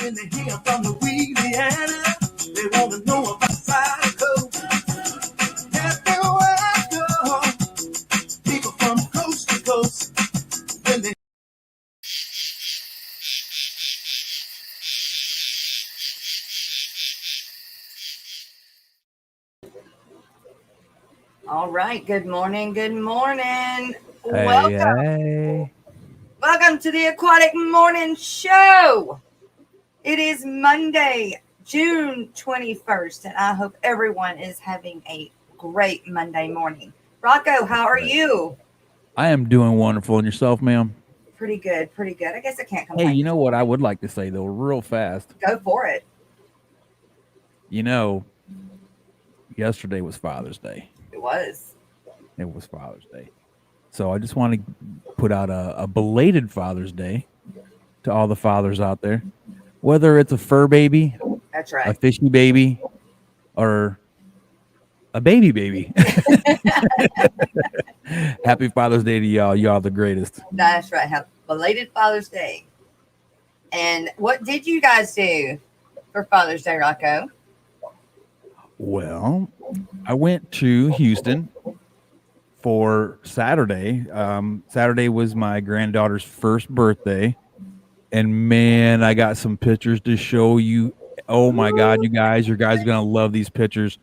When they hear from Louisiana, they want to know about Zydeco. Everywhere I go, people from coast to coast. When they All right. Good morning. Good morning. Hey, hey. Welcome to the Aquatic Morning Show. It is Monday, June 21st, and I hope everyone is having a great Monday morning. Rocco, how are you? I am doing wonderful. And yourself, ma'am? Pretty good. Pretty good. I guess I can't Hey, complain. you know what I would like to say, though, real fast? Go for it. You know, yesterday was Father's Day. It was. It was Father's Day. So I just want to put out a belated Father's Day to all the fathers out there. Whether it's a fur baby, That's a right. fishy baby, or a baby. Happy Father's Day to y'all. Y'all the greatest. That's right. Have belated Father's Day. And what did you guys do for Father's Day, Rocco? Well, I went to Houston for Saturday. Saturday was my granddaughter's first birthday. And man, I got some pictures to show you. Oh my God, you guys are gonna love these pictures.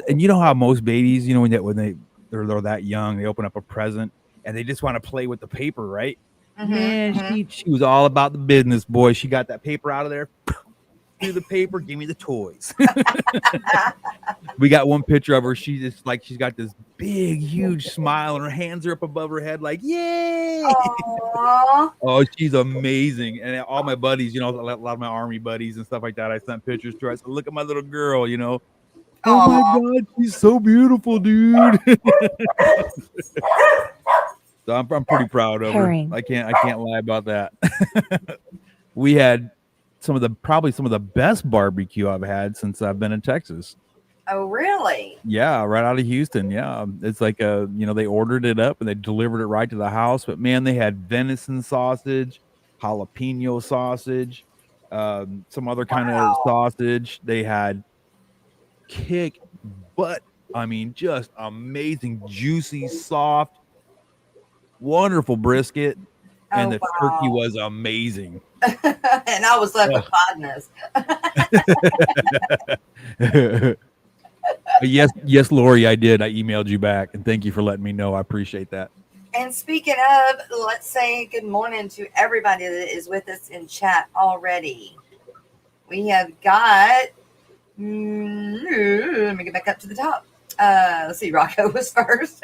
And you know how most babies, you know, when they're that young, they open up a present and they just want to play with the paper, right? Man, she was all about the business, boy. She got that paper out of there, threw the paper, give me the toys. We got one picture of her. She's got this big, huge smile, and her hands are up above her head, like, yay! Aww. Oh, she's amazing. And all my buddies, you know, a lot of my army buddies and stuff like that, I sent pictures to her. I said, look at my little girl, you know. Oh my God, she's so beautiful, dude. So I'm pretty proud of her. I can't lie about that. We had probably some of the best barbecue I've had since I've been in Texas. Oh, really? Yeah, right out of Houston. Yeah, it's like they ordered it up and they delivered it right to the house. But man, they had venison sausage, jalapeno sausage, some other kind of sausage. They had kick butt. I mean, just amazing, juicy, soft, wonderful brisket. And the turkey was amazing. And I was left with fondness. Yes, Lori, I did. I emailed you back, and thank you for letting me know. I appreciate that. And speaking of, let's say good morning to everybody that is with us in chat already. We have got, let me get back up to the top. Let's see, Rocco was first.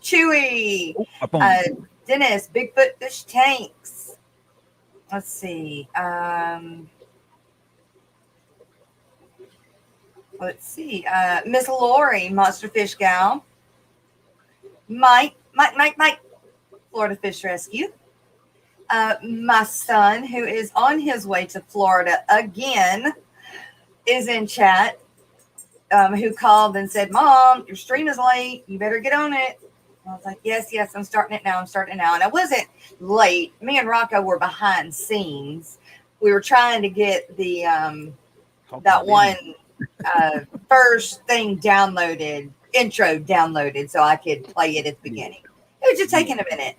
Chewy, Dennis, Bigfoot Fish Tanks. Let's see. Miss Lori, Monster Fish Gal. Mike, Florida Fish Rescue. My son, who is on his way to Florida again, is in chat, who called and said, Mom, your stream is late. You better get on it. I was like, yes, I'm starting it now. And I wasn't late. Me and Rocco were behind scenes. We were trying to get the that one first thing intro downloaded so I could play it at the beginning. It was just taking a minute.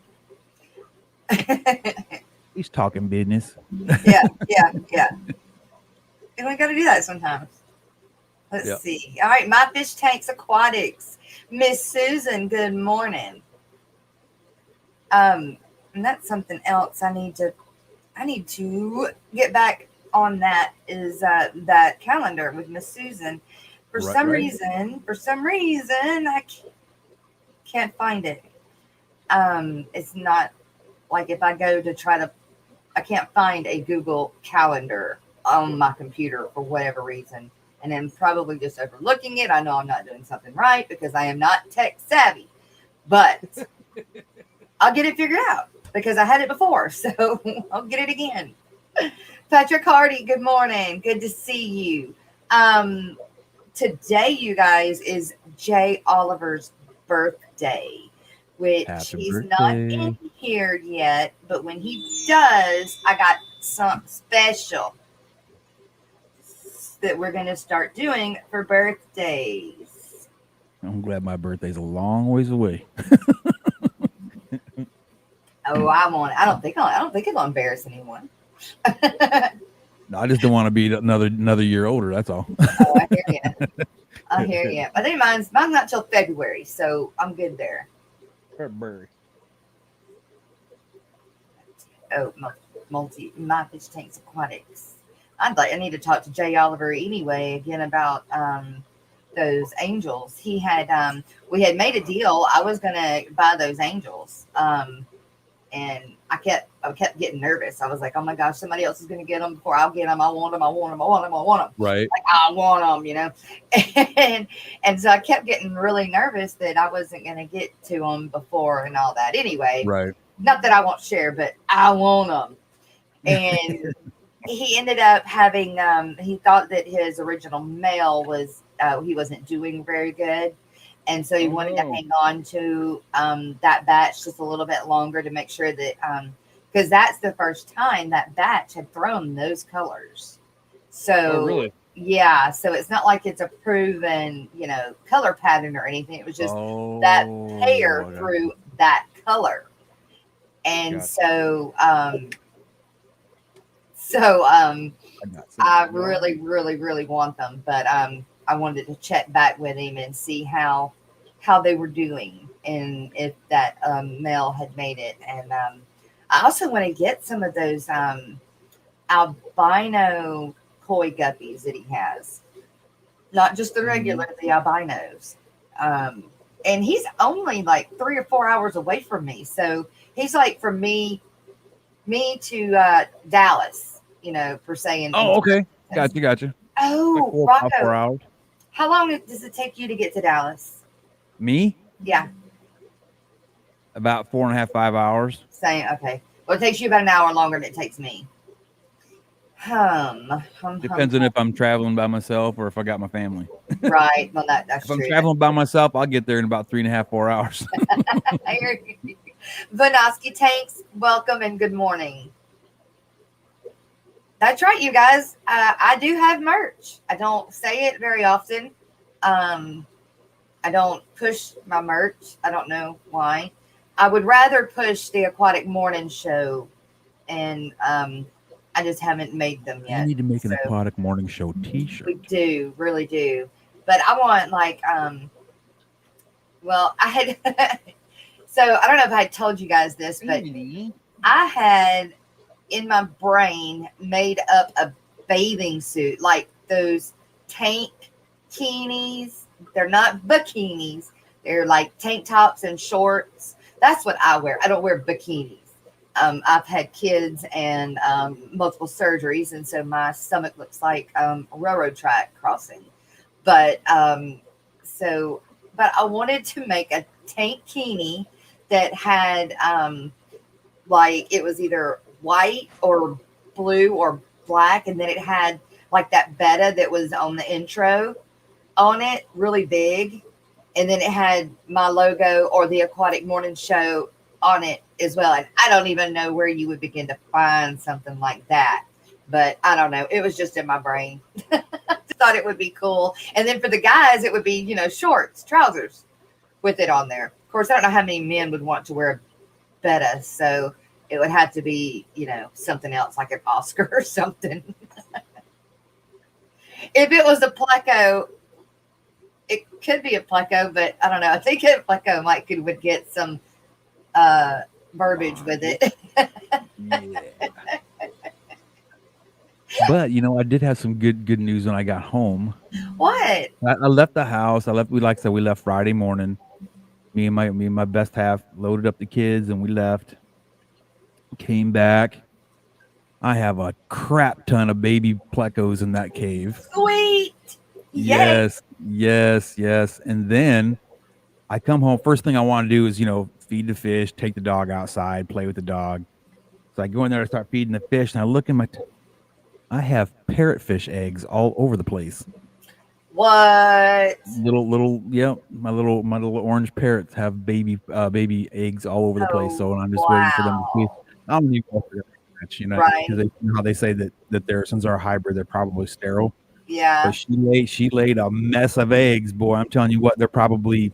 He's talking business. Yeah. And we got to do that sometimes. Let's see. All right, My Fish Tanks Aquatics. Miss Susan, good morning. And that's something else I need to get back on. That is that calendar with Miss Susan. For some reason, I can't find it. It's not like if I go to I can't find a Google Calendar on my computer for whatever reason. And I'm probably just overlooking it. I know I'm not doing something right because I am not tech savvy. But I'll get it figured out because I had it before. So I'll get it again. Patrick Hardy, good morning. Good to see you. Today, you guys, is Jay Oliver's birthday, which he's not in here yet. But when he does, I got something special that we're going to start doing for birthdays. I'm glad my birthday's a long ways away. Oh, I don't think it'll embarrass anyone. No, I just don't want to be another year older. That's all. Oh, I hear you. I hear you. I think mine's not till February, so I'm good there. February. Oh, my fish tanks aquatics. I need to talk to Jay Oliver anyway again about those angels. He had we had made a deal. I was gonna buy those angels. And I kept getting nervous. I was like, oh my gosh, somebody else is gonna get them before I'll get them. I want them. Right. Like I want them, you know. And so I kept getting really nervous that I wasn't gonna get to them before and all that. Anyway, Right. Not that I won't share, but I want them. And he ended up having he thought that his original male was he wasn't doing very good, and so he wanted to hang on to that batch just a little bit longer to make sure that because that's the first time that batch had thrown those colors. So really? Yeah, so it's not like it's a proven color pattern or anything. It was just that pair threw that color. And so I really, really, really want them, but I wanted to check back with him and see how they were doing and if that male had made it. And I also want to get some of those albino koi guppies that he has, not just the regular, the albinos. And he's only like 3 or 4 hours away from me, so he's like from me to Dallas, per se. Oh, okay. Gotcha. Oh, Like 4 Rocco, hours. how long does it take you to get to Dallas? Me? Yeah. About 4.5, 5 hours. Same. Okay. Well, it takes you about an hour longer than it takes me. Depends on if I'm traveling by myself or if I got my family. Right. Well, that's if true. I'm traveling by myself, I'll get there in about 3.5, 4 hours. Vanoski Tanks, welcome and good morning. That's right, you guys. I do have merch. I don't say it very often. I don't push my merch. I don't know why. I would rather push the Aquatic Morning Show, and I just haven't made them yet. You need to make an Aquatic Morning Show t-shirt. We do, really do. But I want well, I had, so I don't know if I told you guys this, but I had in my brain made up a bathing suit, like those tank bikinis. They're not bikinis. They're like tank tops and shorts. That's what I wear. I don't wear bikinis. I've had kids and multiple surgeries, and so my stomach looks like a railroad track crossing. But but I wanted to make a tank bikini that had like it was either white or blue or black, and then it had like that betta that was on the intro on it, really big, and then it had my logo or the Aquatic Morning Show on it as well. And I don't even know where you would begin to find something like that, but I don't know, it was just in my brain. Thought it would be cool. And then for the guys it would be shorts, trousers with it on there. Of course, I don't know how many men would want to wear a betta, so it would have to be something else, like an Oscar or something. If it was a pleco, it could be a pleco, but I don't know. I think a pleco would get some verbiage with it. Yeah. But I did have some good news when I got home. What? I left the house. We left Friday morning. Me and my best half loaded up the kids and we left. Came back. I have a crap ton of baby plecos in that cave. Sweet. Yes. And then I come home. First thing I want to do is, feed the fish, take the dog outside, play with the dog. So I go in there to start feeding the fish, and I look in I have parrotfish eggs all over the place. What? My little orange parrots have baby eggs all over the place. So I'm just waiting for them to feed. hatch, you know, Right. because you know how they say that they're, since they're a hybrid, they're probably sterile. Yeah. But she laid a mess of eggs, boy. I'm telling you what, they're probably,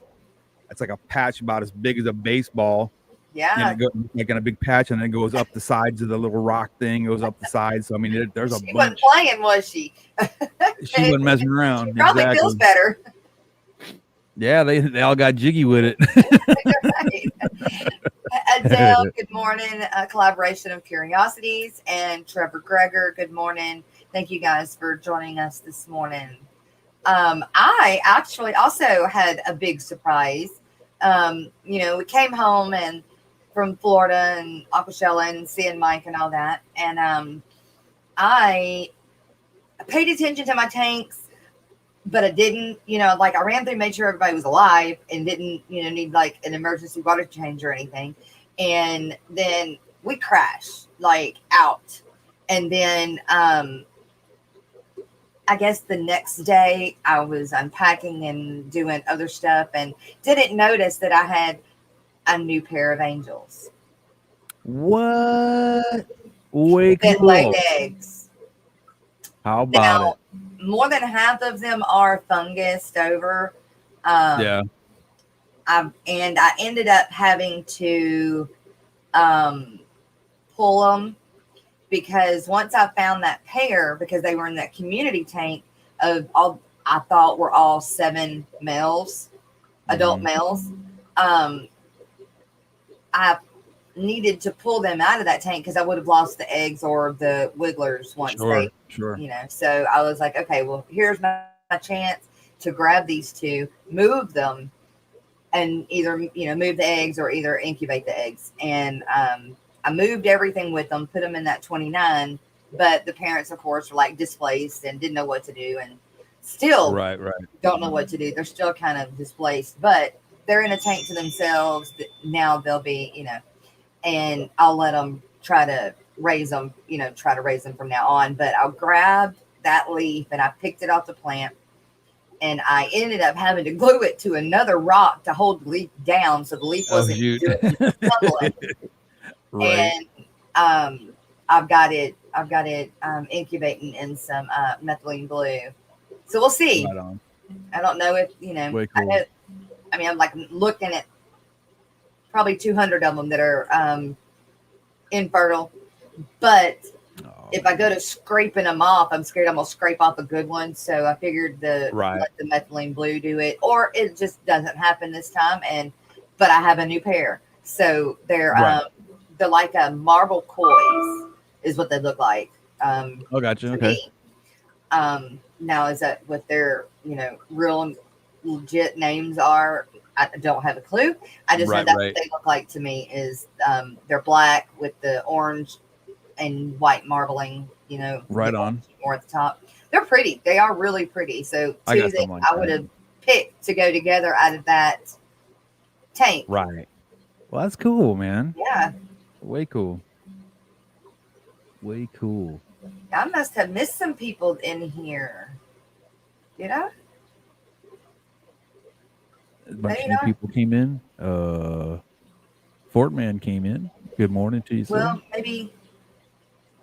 it's like a patch about as big as a baseball. And Yeah. it goes like in a big patch, and then it goes up the sides of the little rock thing. It goes up the sides. So I mean, there's a She wasn't bunch. playing, was she? She wasn't messing around. She probably feels Exactly. better. Yeah, they all got jiggy with it. Right. Adele, good morning. Collaboration of Curiosities. And Trevor Greger, good morning. Thank you guys for joining us this morning. I actually also had a big surprise. You know, we came home and from Florida and Aquashella and seeing Mike and all that. And I paid attention to my tanks, but I didn't, you know, like I ran through, made sure everybody was alive and didn't, you know, need like an emergency water change or anything. And then we crashed like out. And then I guess the next day I was unpacking and doing other stuff and didn't notice that I had a new pair of angels What? Way that laid cool. eggs. How about Now, more than half of them are fungused over. it? Yeah. And I ended up having to pull them because once I found that pair, because they were in that community tank of all I thought were all 7 males, adult males, I needed to pull them out of that tank because I would have lost the eggs or the wigglers once Sure. you know. So I was like, okay, well, here's my chance to grab these 2, move them, and either, you know, move the eggs or either incubate the eggs. And I moved everything with them, put them in that 29, but the parents, of course, were like displaced and didn't know what to do, and still Right. don't know what to do. They're still kind of displaced, but they're in a tank to themselves. Now they'll be, you know, and I'll let them try to raise them, you know, try to raise them from now on. But I'll grab that leaf and I picked it off the plant. And I ended up having to glue it to another rock to hold the leaf down, so the leaf wasn't tumbling. Right. And I've got it incubating in some methylene blue. So we'll see. Right on. I don't know if, you know, Way cool. I mean, I'm like looking at probably 200 of them that are infertile, but if I go to scraping them off, I'm scared I'm gonna scrape off a good one. So I figured let the methylene blue do it, or it just doesn't happen this time. But I have a new pair, so they're like a marble kois is what they look like. Oh, gotcha. Okay. Now is that what their, you know, real legit names are? I don't have a clue. I just know that's what they look like to me. Is they're black with the orange and white marbling, you know, right on, more at the top. They're pretty. They are really pretty. So 2 that I would have picked to go together out of that tank. Right. Well, that's cool, man. Yeah. Way cool. Way cool. I must have missed some people in here. Did I? A bunch of new people came in. Fortman came in. Good morning to you, sir. Well, maybe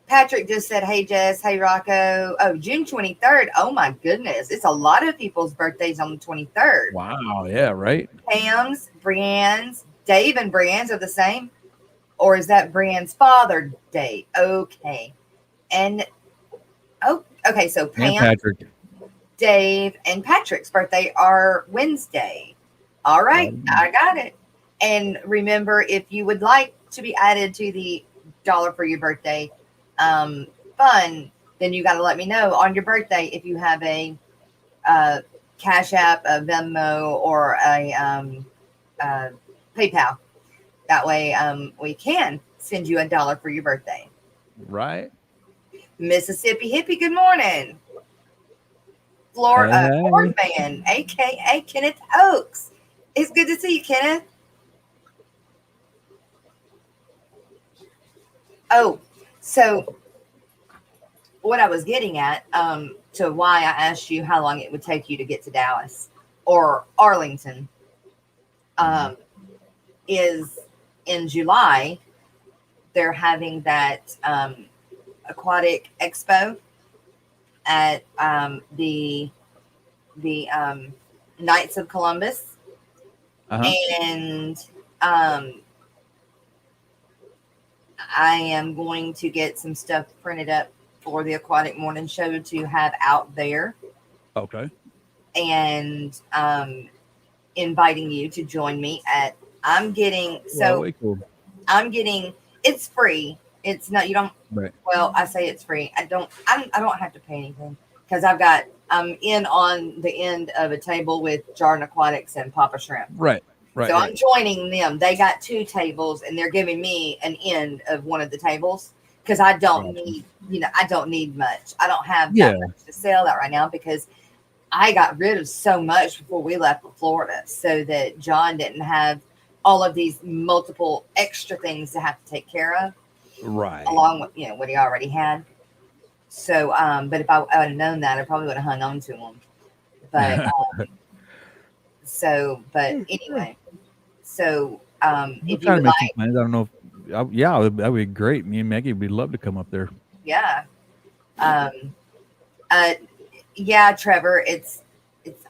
Patrick just said, hey, Jess. Hey, Rocco. Oh, June 23rd. Oh, my goodness. It's a lot of people's birthdays on the 23rd. Wow. Yeah, right. Pam's, Brienne's, Dave and Brienne's are the same. Or is that Brienne's Father's Day? Okay. And, okay. So Pam, Patrick, Dave, and Patrick's birthday are Wednesday. All right. I got it. And remember, if you would like to be added to the dollar for your birthday fun, then you got to let me know on your birthday if you have a Cash App, a Venmo, or a PayPal. That way we can send you $1 for your birthday. Right. Mississippi Hippie, good morning. Ford Man, a.k.a. Kenneth Oakes. It's good to see you, Kenneth. Oh, so what I was getting at, to why I asked you how long it would take you to get to Dallas or Arlington, is in July, they're having that aquatic expo at the Knights of Columbus, and I am going to get some stuff printed up for the Aquatic Morning Show to have out there. Okay. And inviting you to join me at. I'm getting way cool. I'm getting. It's free. It's not. You don't. Right. Well, I say it's free. I don't have to pay anything because I'm in on the end of a table with Jordan Aquatics and Papa Shrimp. Right. Right. So I'm joining them. They got 2 tables, and they're giving me an end of one of the tables because I don't need, I don't need much. I don't have that much to sell out right now because I got rid of so much before we left for Florida, so that John didn't have all of these multiple extra things to have to take care of. Right. Along with what he already had. So, but if I would have known that, I probably would have hung on to him. But but anyway, so if you would like, I don't know. That would be great. Me and Maggie would love to come up there. Yeah. Yeah, Trevor. It's.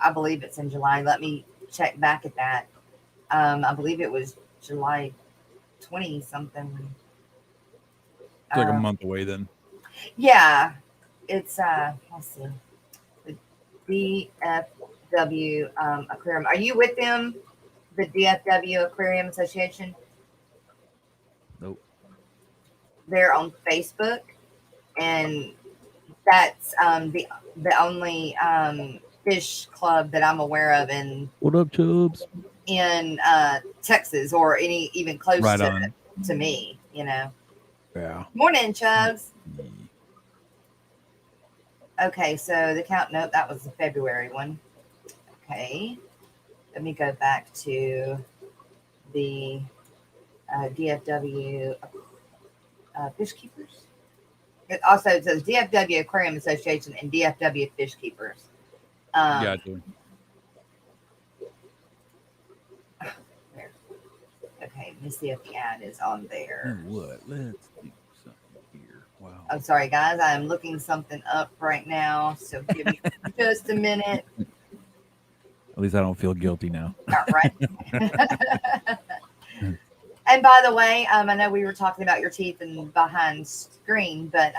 I believe it's in July. Let me check back at that. I believe it was July 20 something. It's like a month away then. Yeah, it's let's see, the DFW Aquarium. Are you with them? The DFW Aquarium Association? Nope. They're on Facebook, and that's the only fish club that I'm aware of in. What up, Chubbs? In Texas or even close to me, Yeah. Morning, Chubbs. Okay, so the count. Note that was the February one. Okay, let me go back to the DFW Fish Keepers. It also says DFW Aquarium Association and DFW Fish Keepers. Gotcha. There. Okay, let me see if the ad is on there. What? Let's do something here. Wow. I'm sorry, guys. I'm looking something up right now, so give me just a minute. At least I don't feel guilty now. All right. And by the way, I know we were talking about your teeth and behind screen, but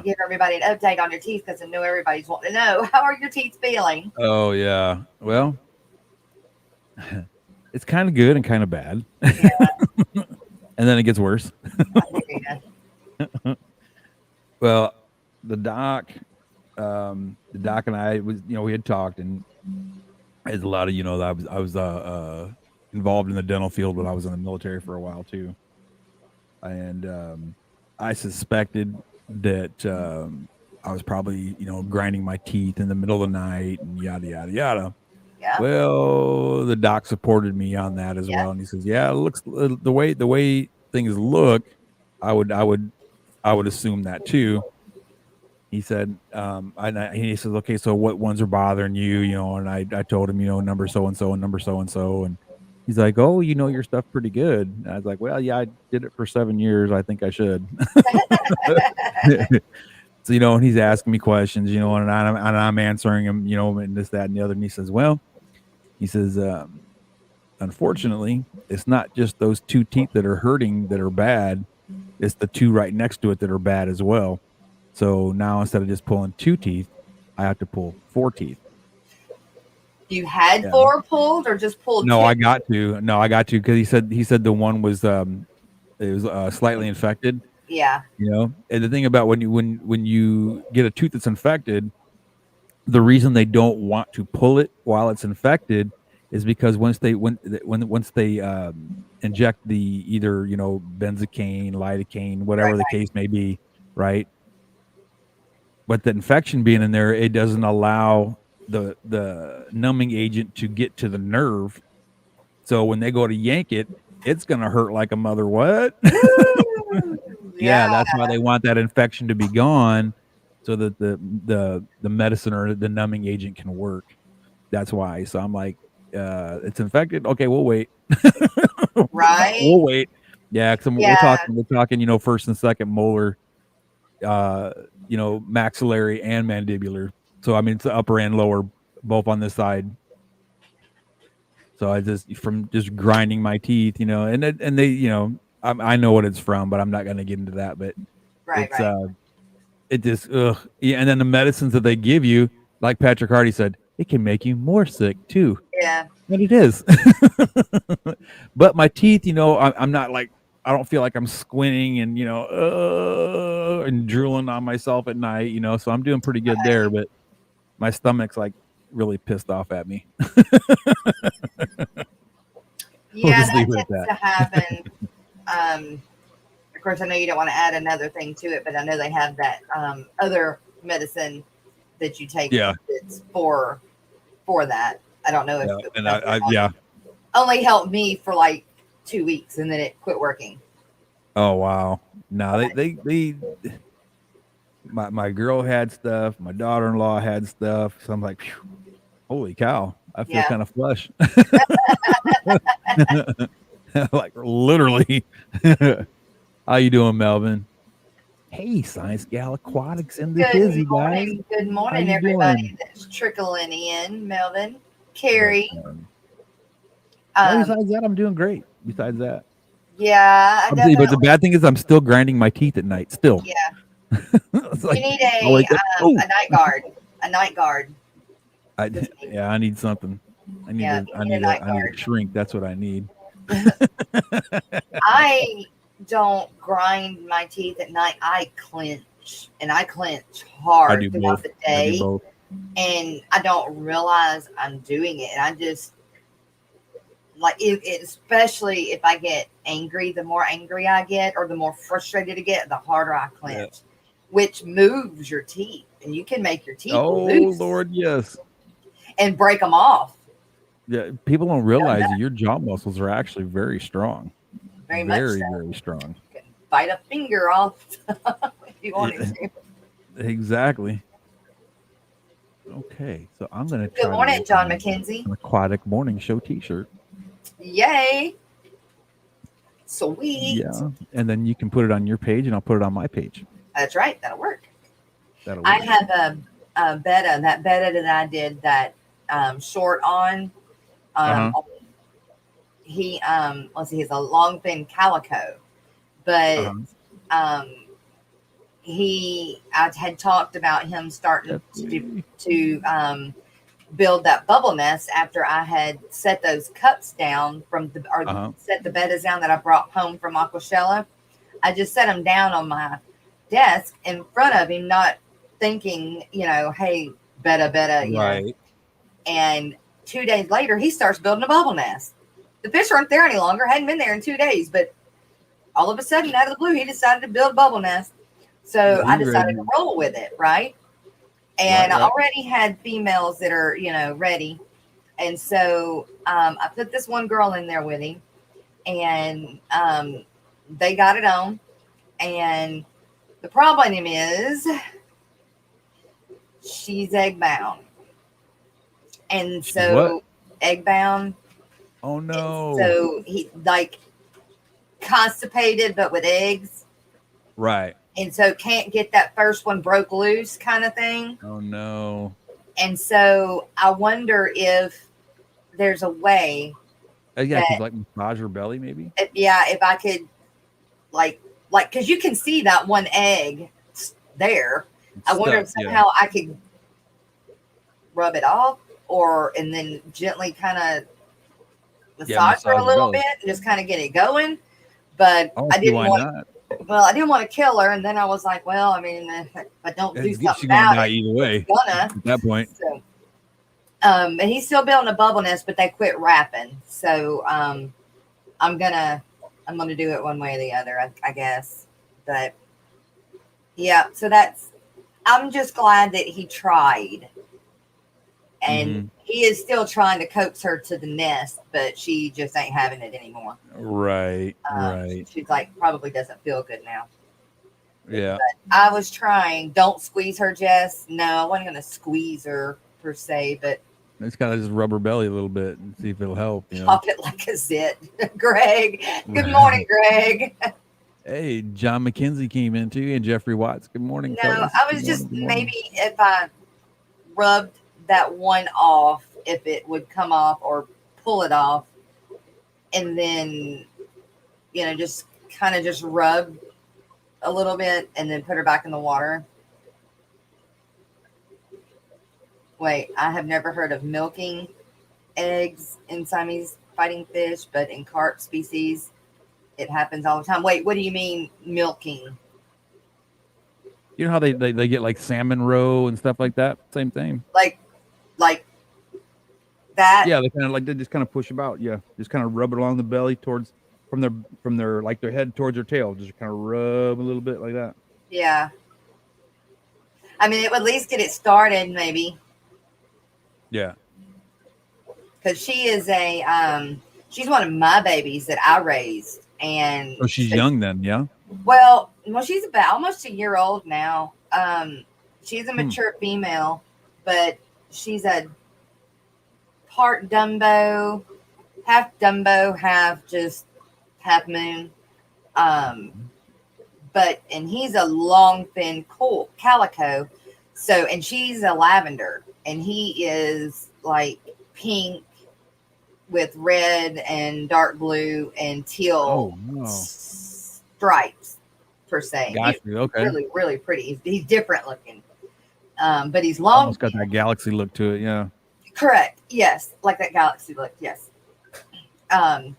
give everybody an update on your teeth because I know everybody's wanting to know, how are your teeth feeling? Oh yeah. Well, it's kind of good and kind of bad. Yeah. And then it gets worse. Yeah. Well, the doc and I was, we had talked, and there's a lot of, I was involved in the dental field when I was in the military for a while too, and I suspected that I was probably, grinding my teeth in the middle of the night and yada yada yada. Yeah. Well, the doc supported me on that as well, and he says, "Yeah, it looks the way things look, I would assume that too." He said, he says, "Okay, so what ones are bothering you?" And I told him, number so and so and number so and so, and he's like, "Oh, you know your stuff pretty good." And I was like, "Well, yeah, I did it for 7 years. I think I should." So, and he's asking me questions, and I'm answering him, and this, that, and the other. And he says, unfortunately, it's not just those 2 teeth that are hurting that are bad. It's the 2 right next to it that are bad as well. So now instead of just pulling 2 teeth, I have to pull 4 teeth. You had 4 pulled or just pulled 2? I got to because he said the one was it was slightly infected. Yeah. And the thing about when you get a tooth that's infected, the reason they don't want to pull it while it's infected is because once they inject the either benzocaine, lidocaine, whatever the case may be, right? But the infection being in there, it doesn't allow the numbing agent to get to the nerve. So when they go to yank it, it's gonna hurt like a mother what? Yeah, that's why they want that infection to be gone, so that the medicine or the numbing agent can work. That's why. So I'm like, it's infected. Okay, we'll wait. Right. We'll wait. Yeah, because Yeah. we're talking, first and second molar, maxillary and mandibular. So I mean, it's the upper and lower, both on this side. So I from just grinding my teeth, and they, I know what it's from, but I'm not going to get into that. But Right. it's it just yeah. And then the medicines that they give you, like Patrick Hardy said, it can make you more sick too. Yeah. And it is. But my teeth, I'm not like, I don't feel like I'm squinting and and drooling on myself at night, so I'm doing pretty good there. But my stomach's like really pissed off at me. We'll Yeah, just leave that it at tends that. to happen. Of course, I know you don't want to add another thing to it, but I know they have that other medicine that you take. Yeah. It's for that. I don't know if Yeah, and I only helped me for like 2 weeks and then it quit working. Oh wow. No, they my girl had stuff, my daughter-in-law had stuff. So I'm like, phew, holy cow. I feel kind of flush. Like literally. How you doing, Melvin? Hey, Science Gal Aquatics in the hizzy, guys. Good morning, you everybody doing? that's trickling in. Melvin, Carrie. Besides that, I'm doing great. Besides that, yeah, but the bad thing is I'm still grinding my teeth at night. Still, yeah. Like, you need a night guard. A night guard. I need something. I need a shrink. That's what I need. I don't grind my teeth at night. I clench, and I clench hard throughout the day. And I don't realize I'm doing it. And I just like it, especially if I get angry. The more angry I get, or the more frustrated I get, the harder I clench, which moves your teeth, and you can make your teeth loose. Oh Lord, yes, and break them off. Yeah, people don't realize that your jaw muscles are actually very strong. Very strong. You can bite a finger off if you wanted to. Exactly. Okay, so I'm going to try. Good morning, John McKenzie. An Aquatic Morning Show T-shirt. Yay! Sweet. Yeah, and then you can put it on your page, and I'll put it on my page. That's right. That'll work. I have a beta. That beta that I did that short on. He let's see, he's a long thin calico, but I had talked about him starting to build that bubble nest after I had set those cups down set the betas down that I brought home from Aquashella. I just set them down on my desk in front of him, not thinking, hey, beta, right. And 2 days later, he starts building a bubble nest. The fish aren't there any longer. Hadn't been there in 2 days, but all of a sudden, out of the blue, he decided to build a bubble nest. So I decided to roll with it, right? And I already had females that are, ready. And so I put this one girl in there with him, and they got it on. And the problem is she's egg bound. And so egg bound. Oh no. So he constipated, but with eggs. Right. And so can't get that first one broke loose kind of thing. Oh no. And so I wonder if there's a way. Like massage her belly maybe. If I could because you can see that one egg there. I wonder if somehow I could rub it off and then gently kind of massage her a little bit and just kind of get it going. But I didn't want to kill her. And then I was like, well, I mean, if I don't do something about it, either way. At that point. So, and he's still building a bubble nest, but they quit wrapping. So I'm gonna do it one way or the other, I guess. But yeah, so I'm just glad that he tried. And he is still trying to coax her to the nest, but she just ain't having it anymore. Right. She's like, probably doesn't feel good now. Yeah. But I was trying. Don't squeeze her, Jess. No, I wasn't going to squeeze her per se, but It's got to just rub her belly a little bit and see if it'll help. You know. Pop it like a zit. Greg. Good morning, Greg. Hey, John McKenzie came in too, and Jeffrey Watts. Good morning, No, fellas. I was just maybe if I rubbed that one off, if it would come off or pull it off, and then just kind of just rub a little bit and then put her back in the water. Wait, I have never heard of milking eggs in Siamese fighting fish, but in carp species, it happens all the time. Wait, what do you mean milking? You know how they get like salmon roe and stuff like that? Same thing. Like that? Yeah, they just kind of push about. Yeah, just kind of rub it along the belly towards from their like their head towards their tail. Just kind of rub a little bit like that. Yeah. I mean, it would at least get it started, maybe. Yeah. Because she is she's one of my babies that I raised, and so she's young then, yeah. Well, she's about almost a year old now. She's a mature female, but she's a part Dumbo, half moon. And he's a long fin calico. So, and she's a lavender, and he is like pink with red and dark blue and teal stripes per se. Got you. Okay. Really, really pretty. He's different looking. But he's long. Almost got that galaxy look to it, yeah. Correct. Yes. Like that galaxy look. Yes. And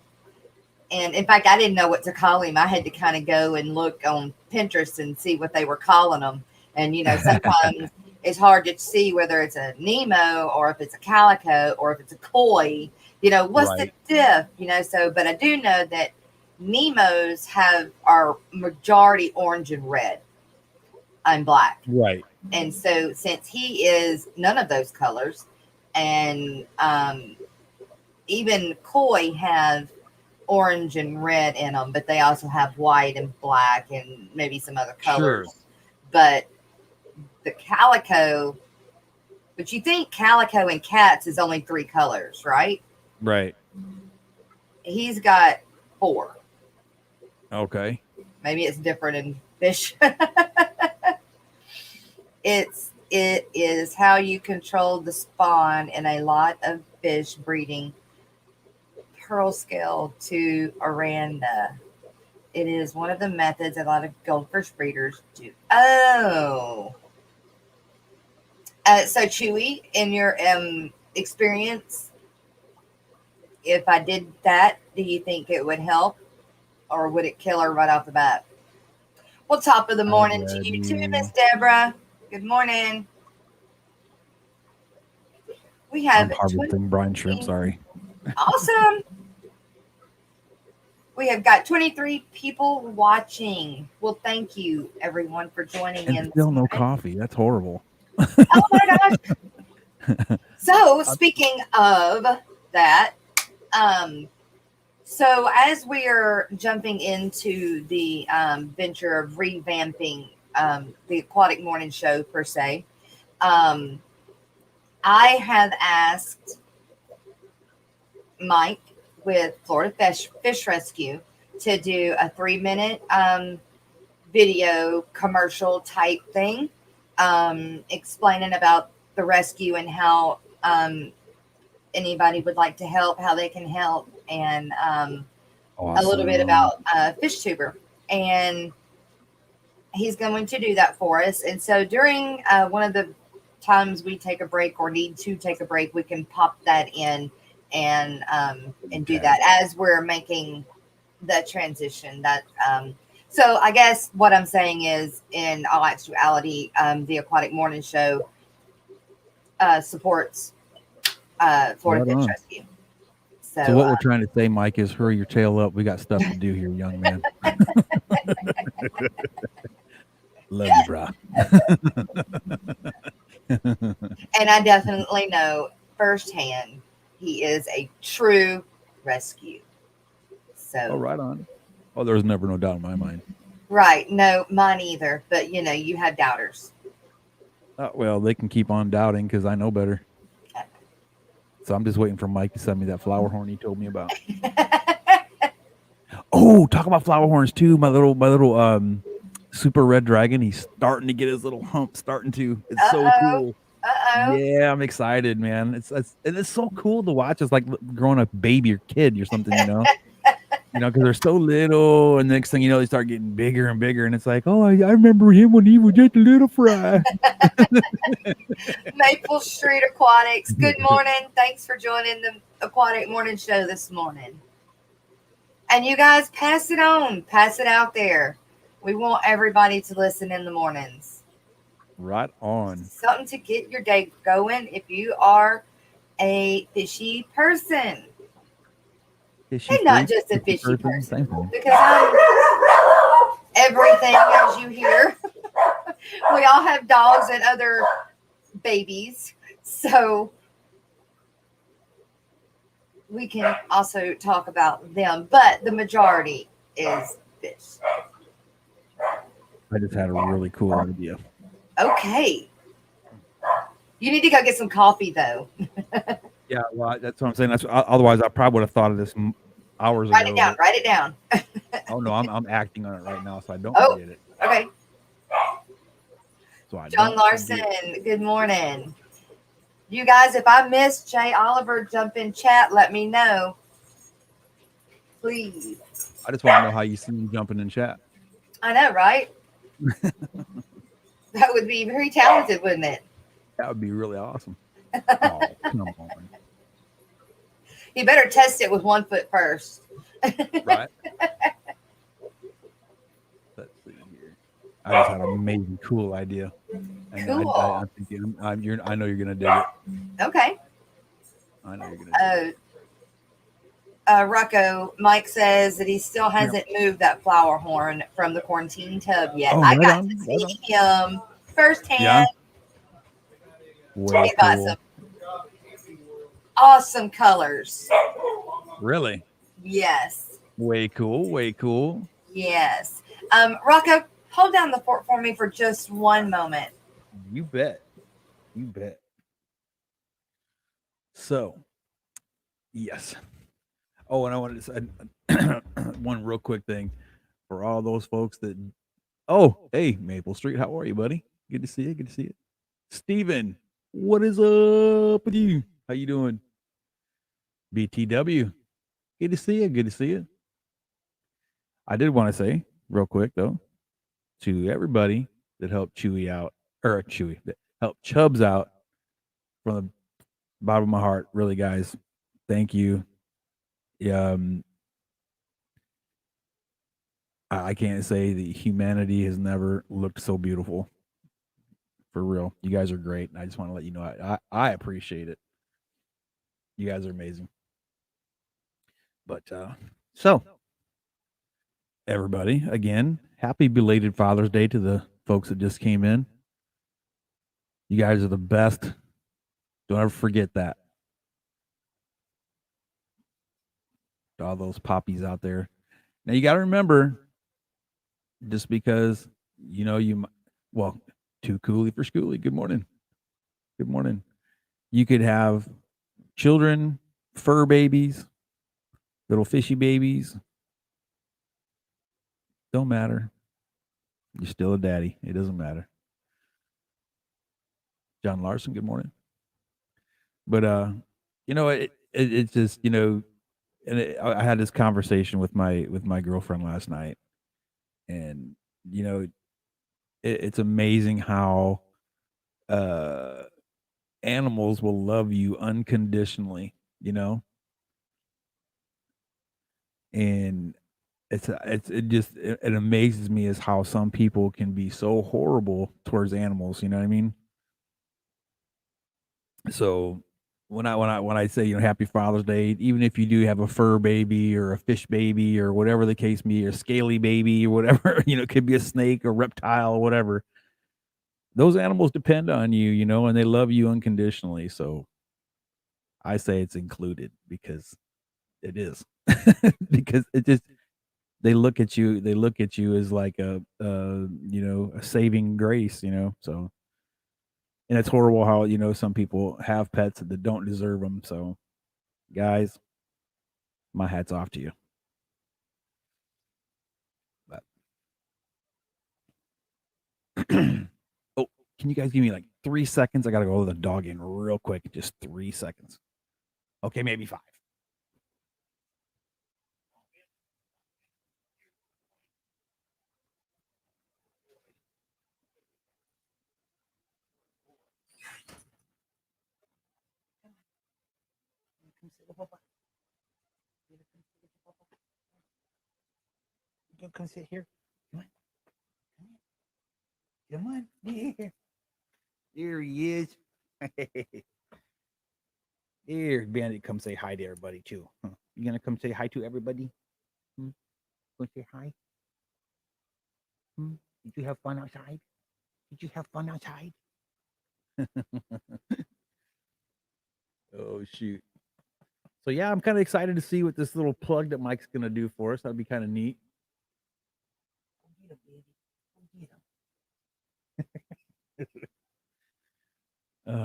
in fact, I didn't know what to call him. I had to kind of go and look on Pinterest and see what they were calling him. And, sometimes it's hard to see whether it's a Nemo or if it's a calico or if it's a koi. What's the diff? But I do know that Nemos are majority orange and red and black. Right. And so since he is none of those colors, and even koi have orange and red in them, but they also have white and black and maybe some other colors. Sure. But the calico, but you think calico in cats is only 3 colors, right? Right. He's got 4. Okay. Maybe it's different in fish. It is how you control the spawn in a lot of fish breeding. Pearl scale to Aranda. It is one of the methods a lot of goldfish breeders do. Oh. So Chewy, in your experience, if I did that, do you think it would help? Or would it kill her right off the bat? Well, top of the morning to you too, Miss Deborah. Good morning. We have harvesting brine shrimp. Sorry. Awesome. We have got 23 people watching. Well, thank you everyone for joining in. Still no coffee. That's horrible. Oh my gosh. So speaking of that, so as we are jumping into the venture of revamping the Aquatic Morning Show per se, I have asked Mike with Florida Fish Rescue to do a 3-minute video commercial type thing, explaining about the rescue and how anybody would like to help, how they can help, and awesome. A little bit about FishTuber. And he's going to do that for us. And so during one of the times we take a break or need to take a break, we can pop that in and do that as we're making the transition. That so I guess what I'm saying is, in all actuality, the Aquatic Morning Show supports Florida Fish Rescue. So what we're trying to say, Mike, is hurry your tail up. We got stuff to do here, young man. Love you, bro. And I definitely know firsthand he is a true rescue. So right on. Oh, there's never no doubt in my mind. Right. No, mine either. But you have doubters. Well, they can keep on doubting because I know better. So I'm just waiting for Mike to send me that flower horn he told me about. Oh, talk about flower horns too. My little super red dragon. He's starting to get his little hump. Starting to. It's so Uh-oh. cool. Uh-oh. Yeah, I'm excited, man. It's so cool to watch. It's like growing a baby or kid or something, you know. Because they're so little, and next thing you know, they start getting bigger and bigger, and it's like, oh, I remember him when he was just a little fry. Maple Street Aquatics. Good morning. Thanks for joining the Aquatic Morning Show this morning. And you guys pass it on. Pass it out there. We want everybody to listen in the mornings. Right on. Something to get your day going if you are a fishy person. Fishy And not freak, just a fishy person. Same thing. Because I'm everything, as you hear. We all have dogs and other babies. So we can also talk about them. But the majority is fish. I just had a really cool idea. Okay. You need to go get some coffee, though. Yeah, well, that's what I'm saying. Otherwise, I probably would have thought of this hours ago. Write it down. Write it down. Oh no, I'm acting on it right now, so I don't Oh, forget it. Okay. So John Larson, good morning. You guys, if I missed Jay Oliver, jump in chat. Let me know. Please. I just want to know how you see me jumping in chat. I know, right? That would be very talented, wouldn't it? That would be really awesome. Oh, come on. You better test it with 1 foot first. Right. Let's see here. I just had an amazing, cool idea. And Cool. I know you're gonna dig it. Okay. I know you're gonna dig it. Rocco, Mike says that he still hasn't moved that flower horn from the quarantine tub yet. Oh, I right got on, to right see him firsthand. Yeah. Way He got cool. some awesome colors. Really? Yes. Way cool. Way cool. Yes. Rocco, hold down the fort for me for just one moment. You bet. You bet. So, yes. Oh, and I wanted to say one real quick thing for all those folks that. Oh, hey, Maple Street, how are you, buddy? Good to see you. Good to see you, Steven. What is up with you? How you doing? BTW. Good to see you. Good to see you. I did want to say real quick though to everybody that helped that helped Chubbs out from the bottom of my heart. Really, guys, thank you. I can't say the humanity has never looked so beautiful. For real, you guys are great. And I just want to let you know I appreciate it. You guys are amazing. But so everybody, again, happy belated Father's Day to the folks that just came in. You guys are the best. Don't ever forget that. To all those poppies out there. Now you got to remember, just because too cooly for schooly. Good morning. Good morning. You could have children, fur babies, little fishy babies. Don't matter. You're still a daddy. It doesn't matter. John Larson, good morning. But it's just, I had this conversation with my girlfriend last night, and it's amazing how animals will love you unconditionally, and it amazes me as how some people can be so horrible towards animals. You know what I mean? So when I say Happy Father's Day, even if you do have a fur baby or a fish baby or whatever the case may be, or scaly baby or whatever, it could be a snake or reptile or whatever. Those animals depend on you, and they love you unconditionally. So I say it's included because it is. Because it just they look at you as like a saving grace, so And it's horrible how, some people have pets that don't deserve them. So, guys, my hat's off to you. But oh, can you guys give me like 3 seconds? I got to go to the dog in real quick. Just 3 seconds. Okay, maybe 5. Come sit here. Come on. Come on. Here. Here he is. Here, Bandit, come say hi to everybody too. Huh. You gonna come say hi to everybody? Gonna say hi? Did you have fun outside? Did you have fun outside? Oh shoot. So yeah, I'm kind of excited to see what this little plug that Mike's gonna do for us. That'd be kind of neat.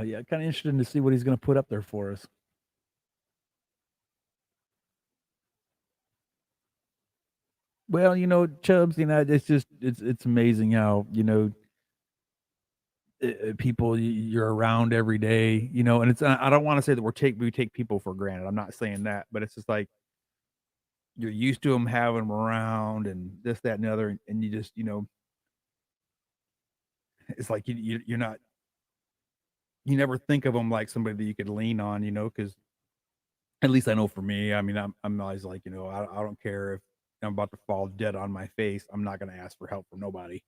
Yeah, kind of interested to see what he's gonna put up there for us. Well, Chubbs, it's just it's amazing how people you're around every day, and it's I don't want to say that we take people for granted. I'm not saying that, but it's just like you're used to them having them around and this, that, and the other, and you just it's like you're not you never think of them like somebody that you could lean on, because at least I know for me, I mean, I'm always like, I don't care if I'm about to fall dead on my face. I'm not going to ask for help from nobody.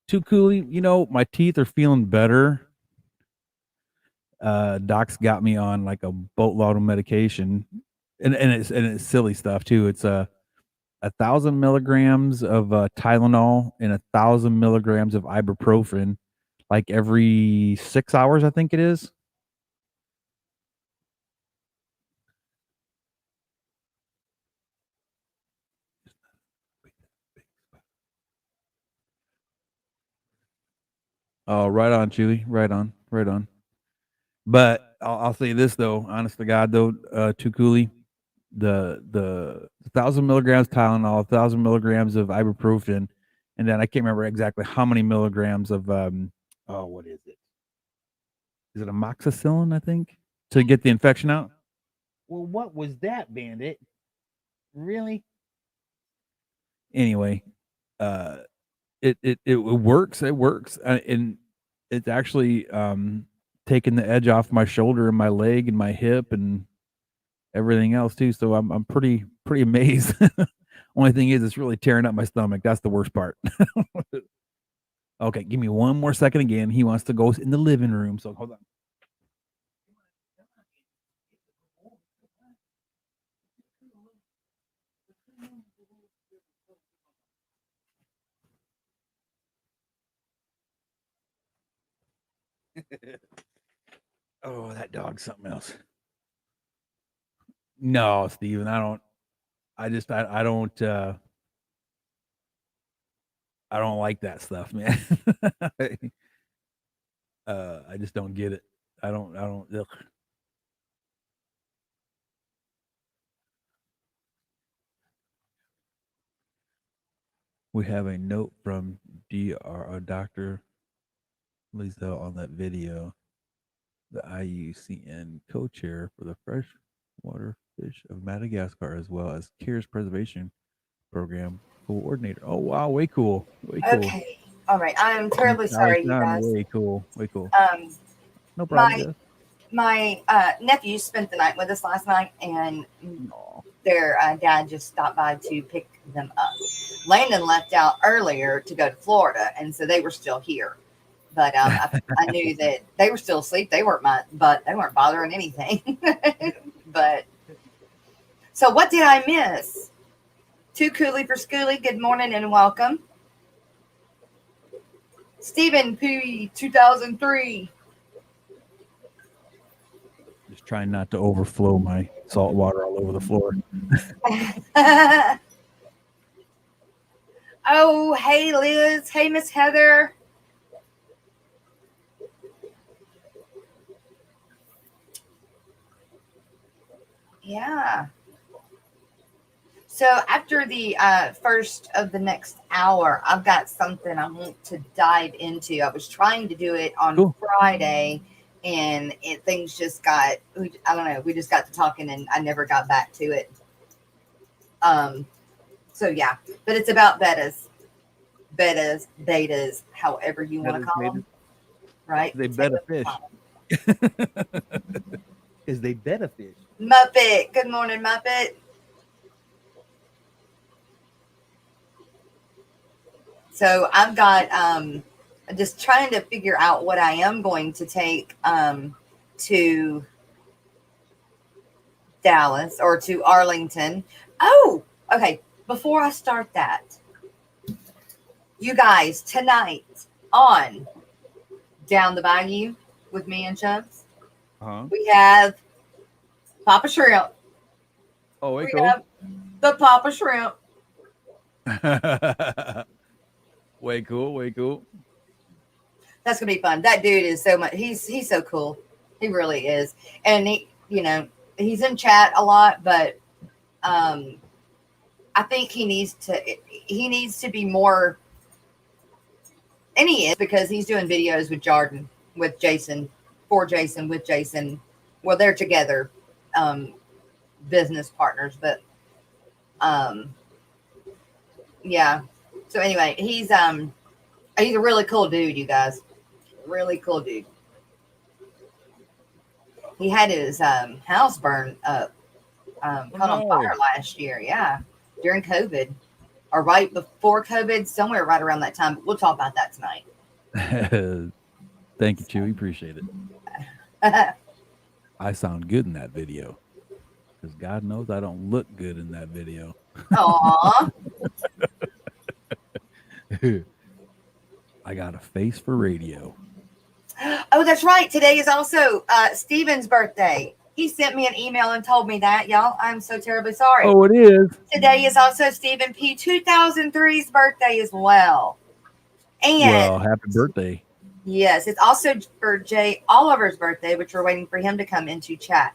Too coolly, my teeth are feeling better. Doc's got me on like a boatload of medication, and it's silly stuff too. It's 1,000 milligrams of Tylenol and 1,000 milligrams of ibuprofen, like every 6 hours, I think it is. Oh, right on, Chewy. Right on. Right on. But I'll say this though, honest to God though, too coolly, the 1,000 milligrams Tylenol, 1,000 milligrams of ibuprofen, and then I can't remember exactly how many milligrams of what is it? Is it amoxicillin? I think to get the infection out. Well, what was that, Bandit? Really? Anyway, it works. It works, and it's actually taking the edge off my shoulder and my leg and my hip and everything else too. So I'm pretty amazed. Only thing is, it's really tearing up my stomach. That's the worst part. Okay, give me one more second again. He wants to go in the living room. So hold on. Oh, that dog's something else. No, Steven, I don't. I don't. I don't like that stuff, man. I just don't get it. I don't. Ugh. We have a note from Dr. Lisa on that video. The IUCN co-chair for the freshwater fish of Madagascar, as well as CARES Preservation Program coordinator. Oh wow, way cool, way cool. Okay, all right. I'm terribly sorry, you guys. Way cool, way cool. No problem. My nephew spent the night with us last night, and their dad just stopped by to pick them up. Landon left out earlier to go to Florida, and so they were still here. But I knew that they were still asleep. They weren't they weren't bothering anything. But so what did I miss? Too Cooley for Schooly. Good morning and welcome. Stephen P. 2003. Just trying not to overflow my salt water all over the floor. Oh, hey Liz. Hey Miss Heather. Yeah. So after the first of the next hour, I've got something I want to dive into. I was trying to do it on Cool. Friday, and things just got, I don't know, we just got to talking and I never got back to it. So yeah, but it's about betas, however you want to call them, right? They Potato better fish. Is they better fish. Muppet. Good morning, Muppet. So I've got just trying to figure out what I am going to take to Dallas or to Arlington. Oh, okay. Before I start that, you guys, tonight on Down the Bayou with me and Chubbs, we have Papa Shrimp. Oh, wait, We have the Papa Shrimp. cool. Way cool. Way cool. That's gonna be fun. That dude is so much. He's so cool. He really is. And he, he's in chat a lot, but I think he needs to be more. And he is, because he's doing videos with Jordan, with Jason, with Jason. Well, they're together, business partners, but yeah. So anyway, he's a really cool dude, you guys. Really cool dude. He had his house burned up, caught on fire last year. Yeah, during COVID, or right before COVID, somewhere right around that time. But we'll talk about that tonight. Thank you, Chewy. Appreciate it. I sound good in that video, because God knows I don't look good in that video. Aww. I got a face for radio. Oh, that's right. Today is also Steven's birthday. He sent me an email and told me that, y'all. I'm so terribly sorry. Oh, it is. Today is also Stephen P. 2003's birthday as well. And well, happy birthday. Yes, it's also for Jay Oliver's birthday, which we're waiting for him to come into chat.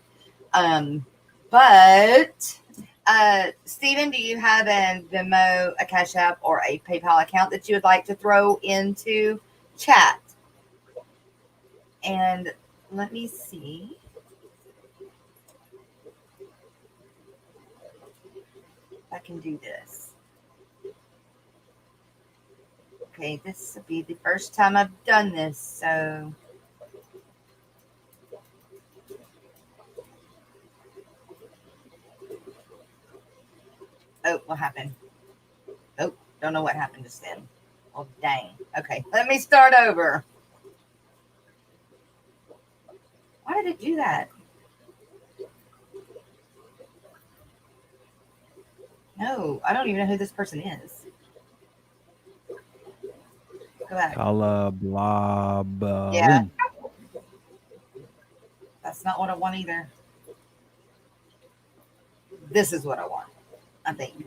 But Stephen, do you have a Venmo, a Cash App, or a PayPal account that you would like to throw into chat? And let me see. If I can do this. Okay, this will be the first time I've done this, so. Oh, what happened? Oh, don't know what happened just then. Oh, dang. Okay, let me start over. Why did it do that? No, I don't even know who this person is. Go back. Blob. Yeah. That's not what I want either. This is what I want, I think.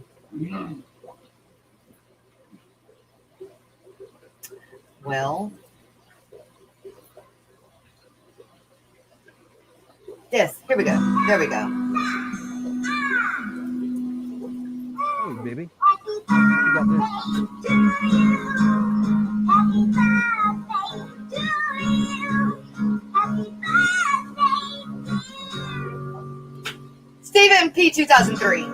Well, this. Here we go. There we go. Hey, baby. You got this. Stephen P. 2003.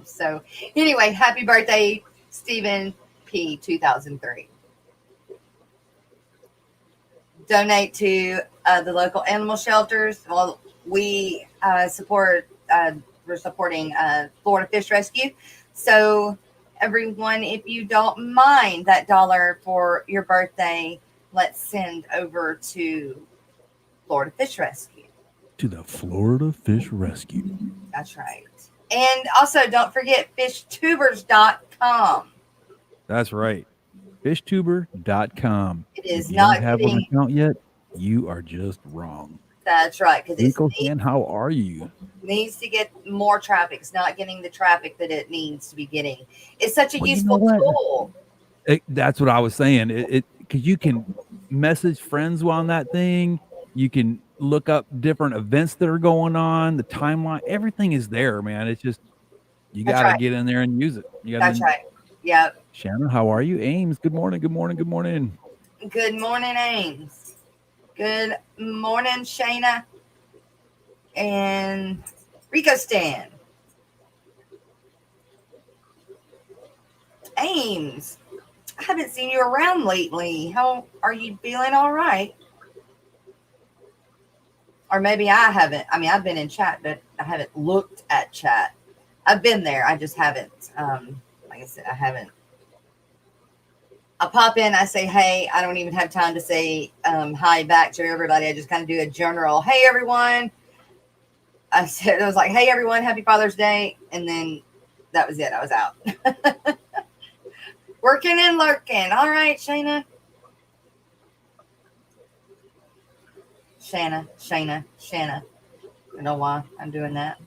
So anyway, happy birthday, Stephen P. 2003. Donate to the local animal shelters. Well, we support, we're supporting Florida Fish Rescue. So everyone, if you don't mind that $1 for your birthday, let's send over to Florida Fish Rescue. To the Florida Fish Rescue. That's right. And also, don't forget fishtubers.com. That's right. Fishtuber.com. It is if you not don't have getting... an account yet, you are just wrong. That's right. Because and how are you? Needs to get more traffic. It's not getting the traffic that it needs to be getting. It's such a Well, you useful know what? tool. That's what I was saying. It because you can message friends on that thing. You can look up different events that are going on, the timeline. Everything is there, man. It's just you That's got to right. get in there and use it. You got That's to. right. Yep. Shannon, how are you? Ames, good morning. Good morning. Good morning. Good morning, Ames. Good morning, Shayna and Rico Stan. Ames, I haven't seen you around lately. How are you feeling? All right? Or maybe I haven't. I mean, I've been in chat, but I haven't looked at chat. I've been there. I just haven't. Like I said, I haven't. I pop in. I say, hey. I don't even have time to say hi back to everybody. I just kind of do a general, hey, everyone. I was like, hey, everyone, happy Father's Day. And then that was it. I was out. Working and lurking. All right, Shayna. Shayna. I don't know why I'm doing that.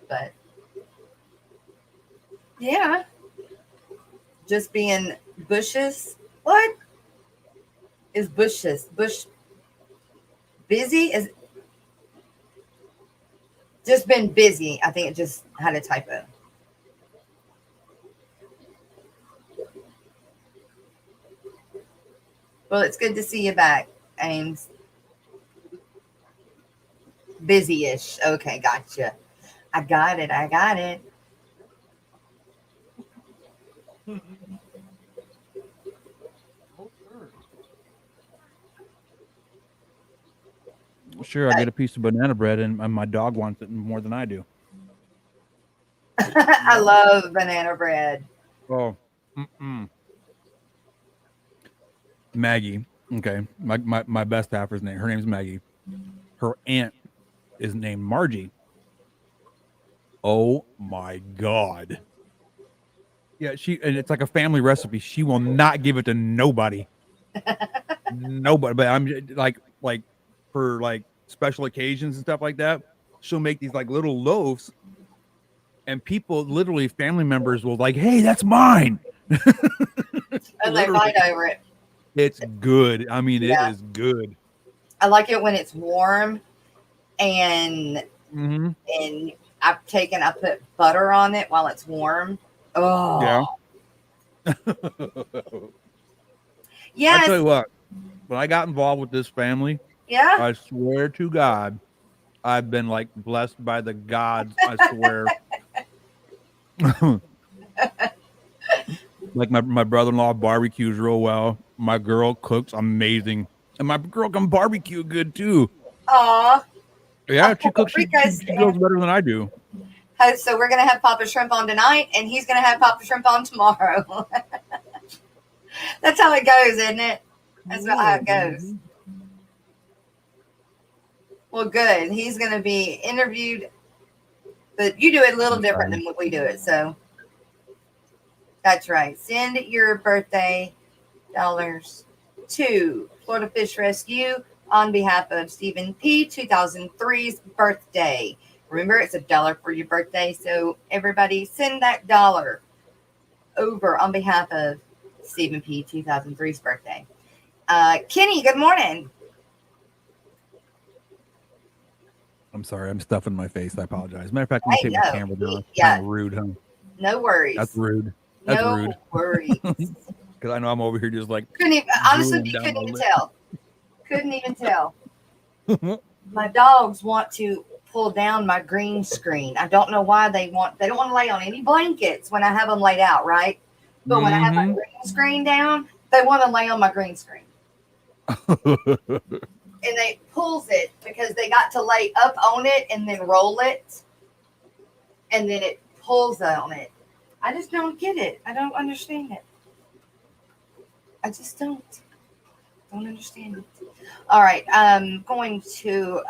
But yeah, just being bushes. What is bushes? Bush busy? Is just been busy. I think it just had a typo. Well, it's good to see you back, Ames. Busy-ish. Okay, gotcha. I got it. Sure, I get a piece of banana bread, and my dog wants it more than I do. I love banana bread. Oh, Maggie. Okay, my best halfer's name. Her name's Maggie. Her aunt is named Margie. Oh my God. Yeah, and it's like a family recipe. She will not give it to nobody. Nobody. But I'm like for like special occasions and stuff like that. She'll make these like little loaves, and people, literally family members, will like, "Hey, that's mine." And they fight over it. It's good. I mean, Yeah. it is good. I like it when it's warm and I put butter on it while it's warm. Oh. Yeah. Yes. I tell you what, when I got involved with this family, Yeah. I swear to God, I've been like blessed by the gods. I swear. Like my brother-in-law barbecues real well. My girl cooks amazing, and my girl can barbecue good too. Aw. Yeah, she cooks. She goes better than I do. So we're gonna have Papa Shrimp on tonight, and he's gonna have Papa Shrimp on tomorrow. That's how it goes, isn't it? That's how it goes. Well, good. He's gonna be interviewed, but you do it a little different than what we do it. So that's right. Send your birthday dollars to Florida Fish Rescue on behalf of Stephen P. 2003's birthday. Remember, it's $1 for your birthday. So everybody send that dollar over on behalf of Stephen P. 2003's birthday. Kenny, good morning. I'm sorry, I'm stuffing my face. I apologize. Matter of fact, let me take my camera down. Kind of rude, huh? No worries. That's rude. That's rude. No worries. Because I know I'm over here just like. Honestly, you couldn't even tell. Couldn't even tell. My dogs want to pull down my green screen. I don't know why they don't want to lay on any blankets when I have them laid out, right? But when I have my green screen down, they want to lay on my green screen. And they pulls it because they got to lay up on it and then roll it. And then it pulls on it. I just don't get it. I don't understand it. I just don't understand it. All right. I'm going to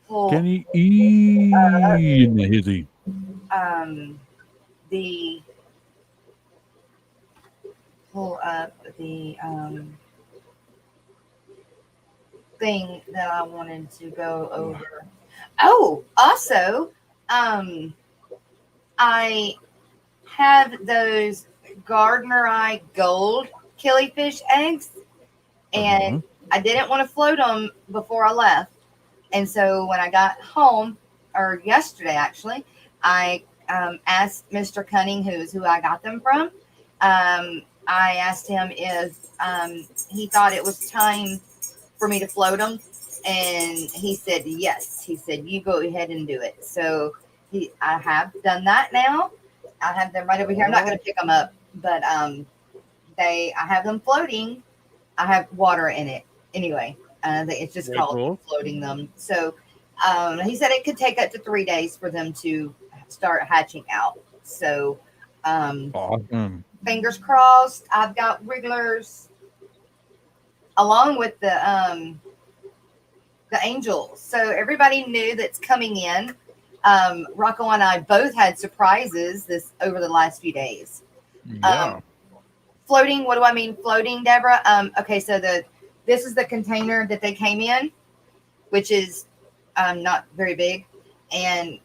pull. Can he eat hizzy? The pull up the thing that I wanted to go over. Oh, also, um, I have those Gardnerite gold killifish eggs, and I didn't want to float them before I left. And so when I got home, or yesterday actually, I asked Mr. Cunning, who's who I got them from. I asked him if he thought it was time for me to float them, and he said yes. He said you go ahead and do it. So I have done that now. I have them right over here. I'm not going to pick them up, but I have them floating. I have water in it anyway. It's just Very called cool. floating them. So he said it could take up to 3 days for them to start hatching out. So Awesome. fingers crossed. I've got wrigglers along with the angels. So everybody knew that's coming in. Rocco and I both had surprises this over the last few days. Yeah. Floating. What do I mean floating, Deborah? Okay, so this is the container that they came in, which is not very big, and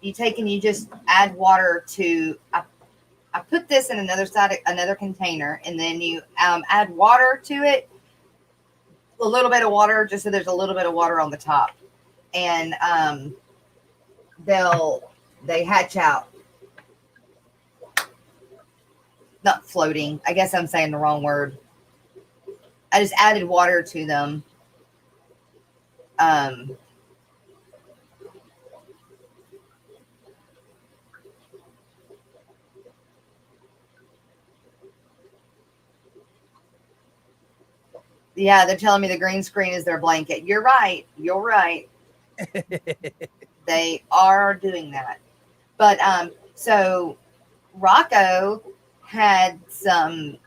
you take and you just add water to. I put this in another container, and then you add water to it, a little bit of water, just so there's a little bit of water on the top, and they hatch out. Not floating. I guess I'm saying the wrong word. I just added water to them. Yeah, they're telling me the green screen is their blanket. You're right. You're right. They are doing that. But so Rocco had some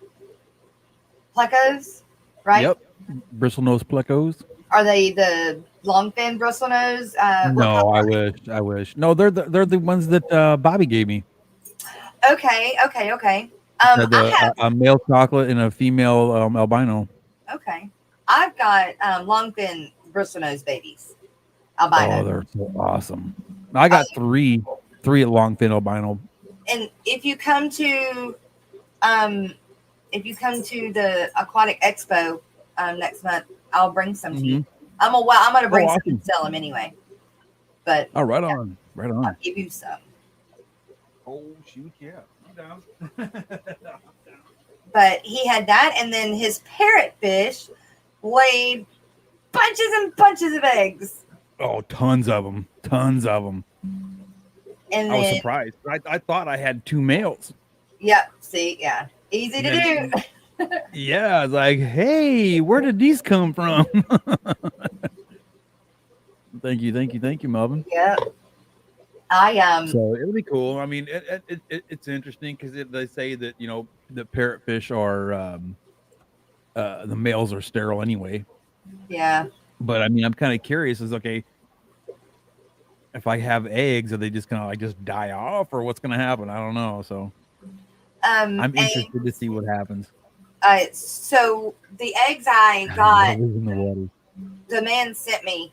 plecos, right? Yep. Bristlenose plecos. Are they the long fin bristlenose? No, I wish. No, they're the ones that Bobby gave me. Okay. Had I have a male chocolate and a female albino. okay. I've got long fin bristlenose babies, Oh, albino. they're so awesome. I got three at longfin albino. And if you come to the Aquatic Expo next month, I'll bring some to you. I'm gonna bring some and sell them anyway. But right on. I'll give you some. Oh shoot, yeah. I'm down. But he had that, and then his parrotfish laid bunches and bunches of eggs. Oh, tons of them. And I was surprised. I thought I had 2 males. Yep. See, yeah, easy to do. Yeah, I was like, hey, where did these come from? Thank you, Melvin. Yep. So it'll be cool. I mean, it's interesting because they say that the parrotfish are the males are sterile anyway. Yeah. But I mean, I'm kind of curious. Is okay if I have eggs, are they just gonna just die off, or what's gonna happen? I don't know. So I'm interested to see what happens. So the eggs I got, the man sent me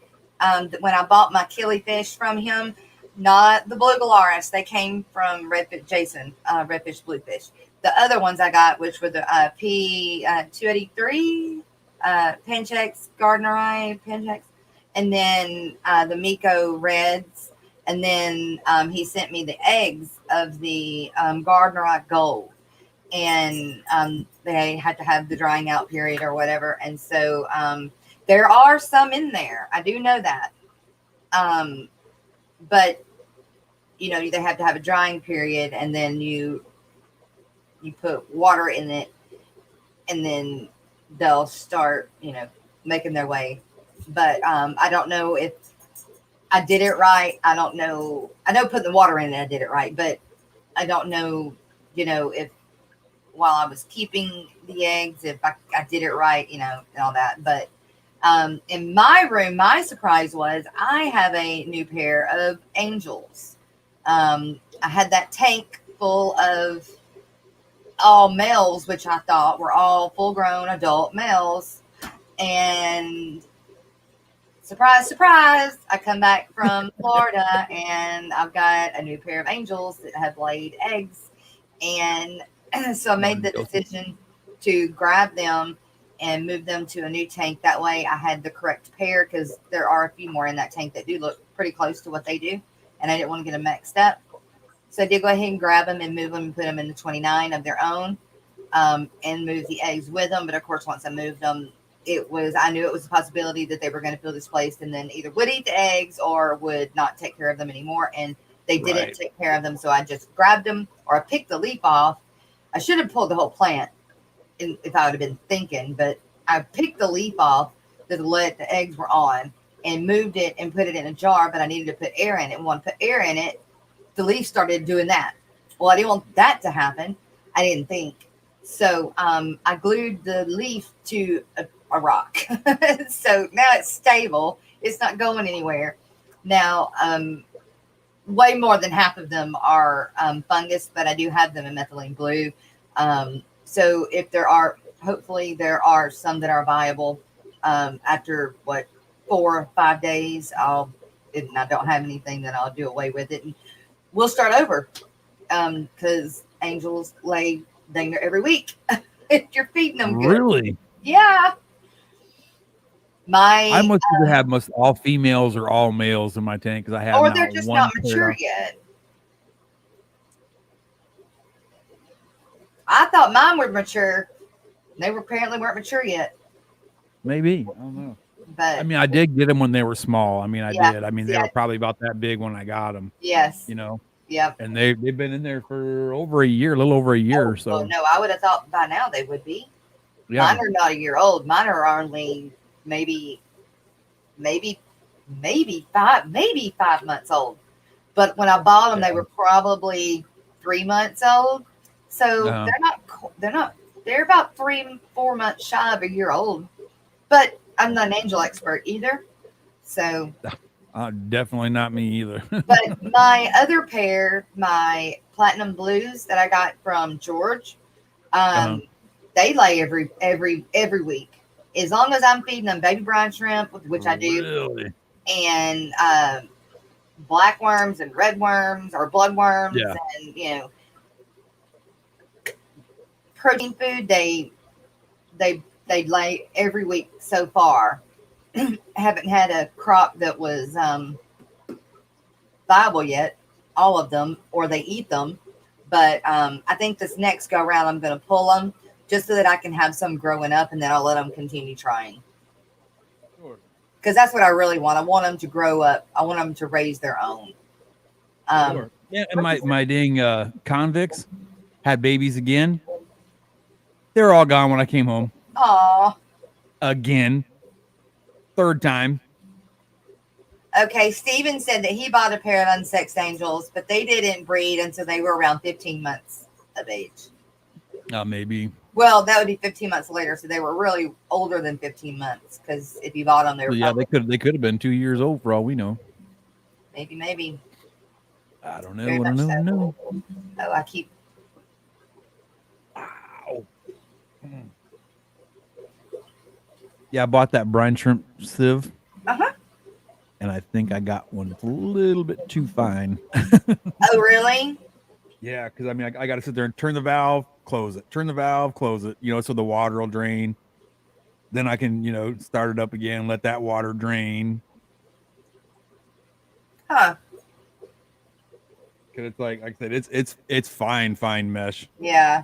when I bought my killifish from him. Not the blue galaris. They came from redfish bluefish. The other ones I got, which were the P283 Panchex, Gardnerite Panchex, and then the Miko Reds. And then he sent me the eggs of the Gardnerite Gold. And they had to have the drying out period or whatever. And so there are some in there. I do know that. But they have to have a drying period, and then you put water in it, and then they'll start, making their way. But I don't know if I did it right. I don't know. I know putting the water in it, I did it right, but I don't know, if while I was keeping the eggs, if I did it right, and all that. But in my room, my surprise was I have a new pair of angels. I had that tank full of all males, which I thought were all full-grown adult males, and surprise, surprise, I come back from Florida and I've got a new pair of angels that have laid eggs. And so I made the decision to grab them and move them to a new tank. That way I had the correct pair, because there are a few more in that tank that do look pretty close to what they do. And I didn't want to get them mixed up. So I did go ahead and grab them and move them and put them in the 29 of their own, and move the eggs with them. But of course, once I moved them, I knew it was a possibility that they were going to feel displaced and then either would eat the eggs or would not take care of them anymore. And they didn't take care of them. So I just grabbed them, or I picked the leaf off. I should have pulled the whole plant if I would have been thinking, but I picked the leaf off that the eggs were on and moved it and put it in a jar, but I needed to put air in it. And when I put air in it, the leaf started doing that. Well, I didn't want that to happen. I didn't think. So I glued the leaf to a rock. So now it's stable. It's not going anywhere. Now, way more than half of them are fungus, but I do have them in methylene blue. So if hopefully there are some that are viable after 4 or 5 days, if I don't have anything, then I'll do away with it. And we'll start over, because angels lay dang near every week if you're feeding them good. Really? Yeah. I must either have all females or all males in my tank, because I have. Or they're just not mature yet. I thought mine were mature. They apparently weren't mature yet. Maybe. I don't know. But I mean, I did get them when they were small. I mean, I did. I mean, they were probably about that big when I got them. Yes. You know. Yep. And they've been in there for over a year, a little over a year. So. Oh no, I would have thought by now they would be. Yeah. Mine are not a year old. Mine are only maybe 5 months old. But when I bought them, they were probably 3 months old. So they're about 3-4 months shy of a year old. But I'm not an angel expert either. So definitely not me either. But my other pair, my platinum blues that I got from George, they lay every week. As long as I'm feeding them baby brine shrimp, which I do, really? And black worms and red worms or blood worms, and protein food, they lay every week so far. Haven't had a crop that was viable yet, all of them, or they eat them. But I think this next go around, I'm going to pull them just so that I can have some growing up, and then I'll let them continue trying. Sure. Because that's what I really want. I want them to grow up. I want them to raise their own. Sure. Yeah, and my dang convicts had babies again. They were all gone when I came home. Aw. Again. Third time. Okay, Steven said that he bought a pair of unsexed angels, but they didn't breed until they were around 15 months of age. Maybe. Well, that would be 15 months later, so they were really older than 15 months. Because if you bought them, they were they could have been 2 years old for all we know. Maybe. I don't know. Oh, I keep. Wow. Yeah, I bought that brine shrimp sieve. And I think I got one a little bit too fine. Oh, really? Yeah, because I mean, I got to sit there and turn the valve, close it, turn the valve, close it, so the water will drain. Then I can, start it up again, let that water drain. Huh. Because it's like I said, it's fine mesh. Yeah.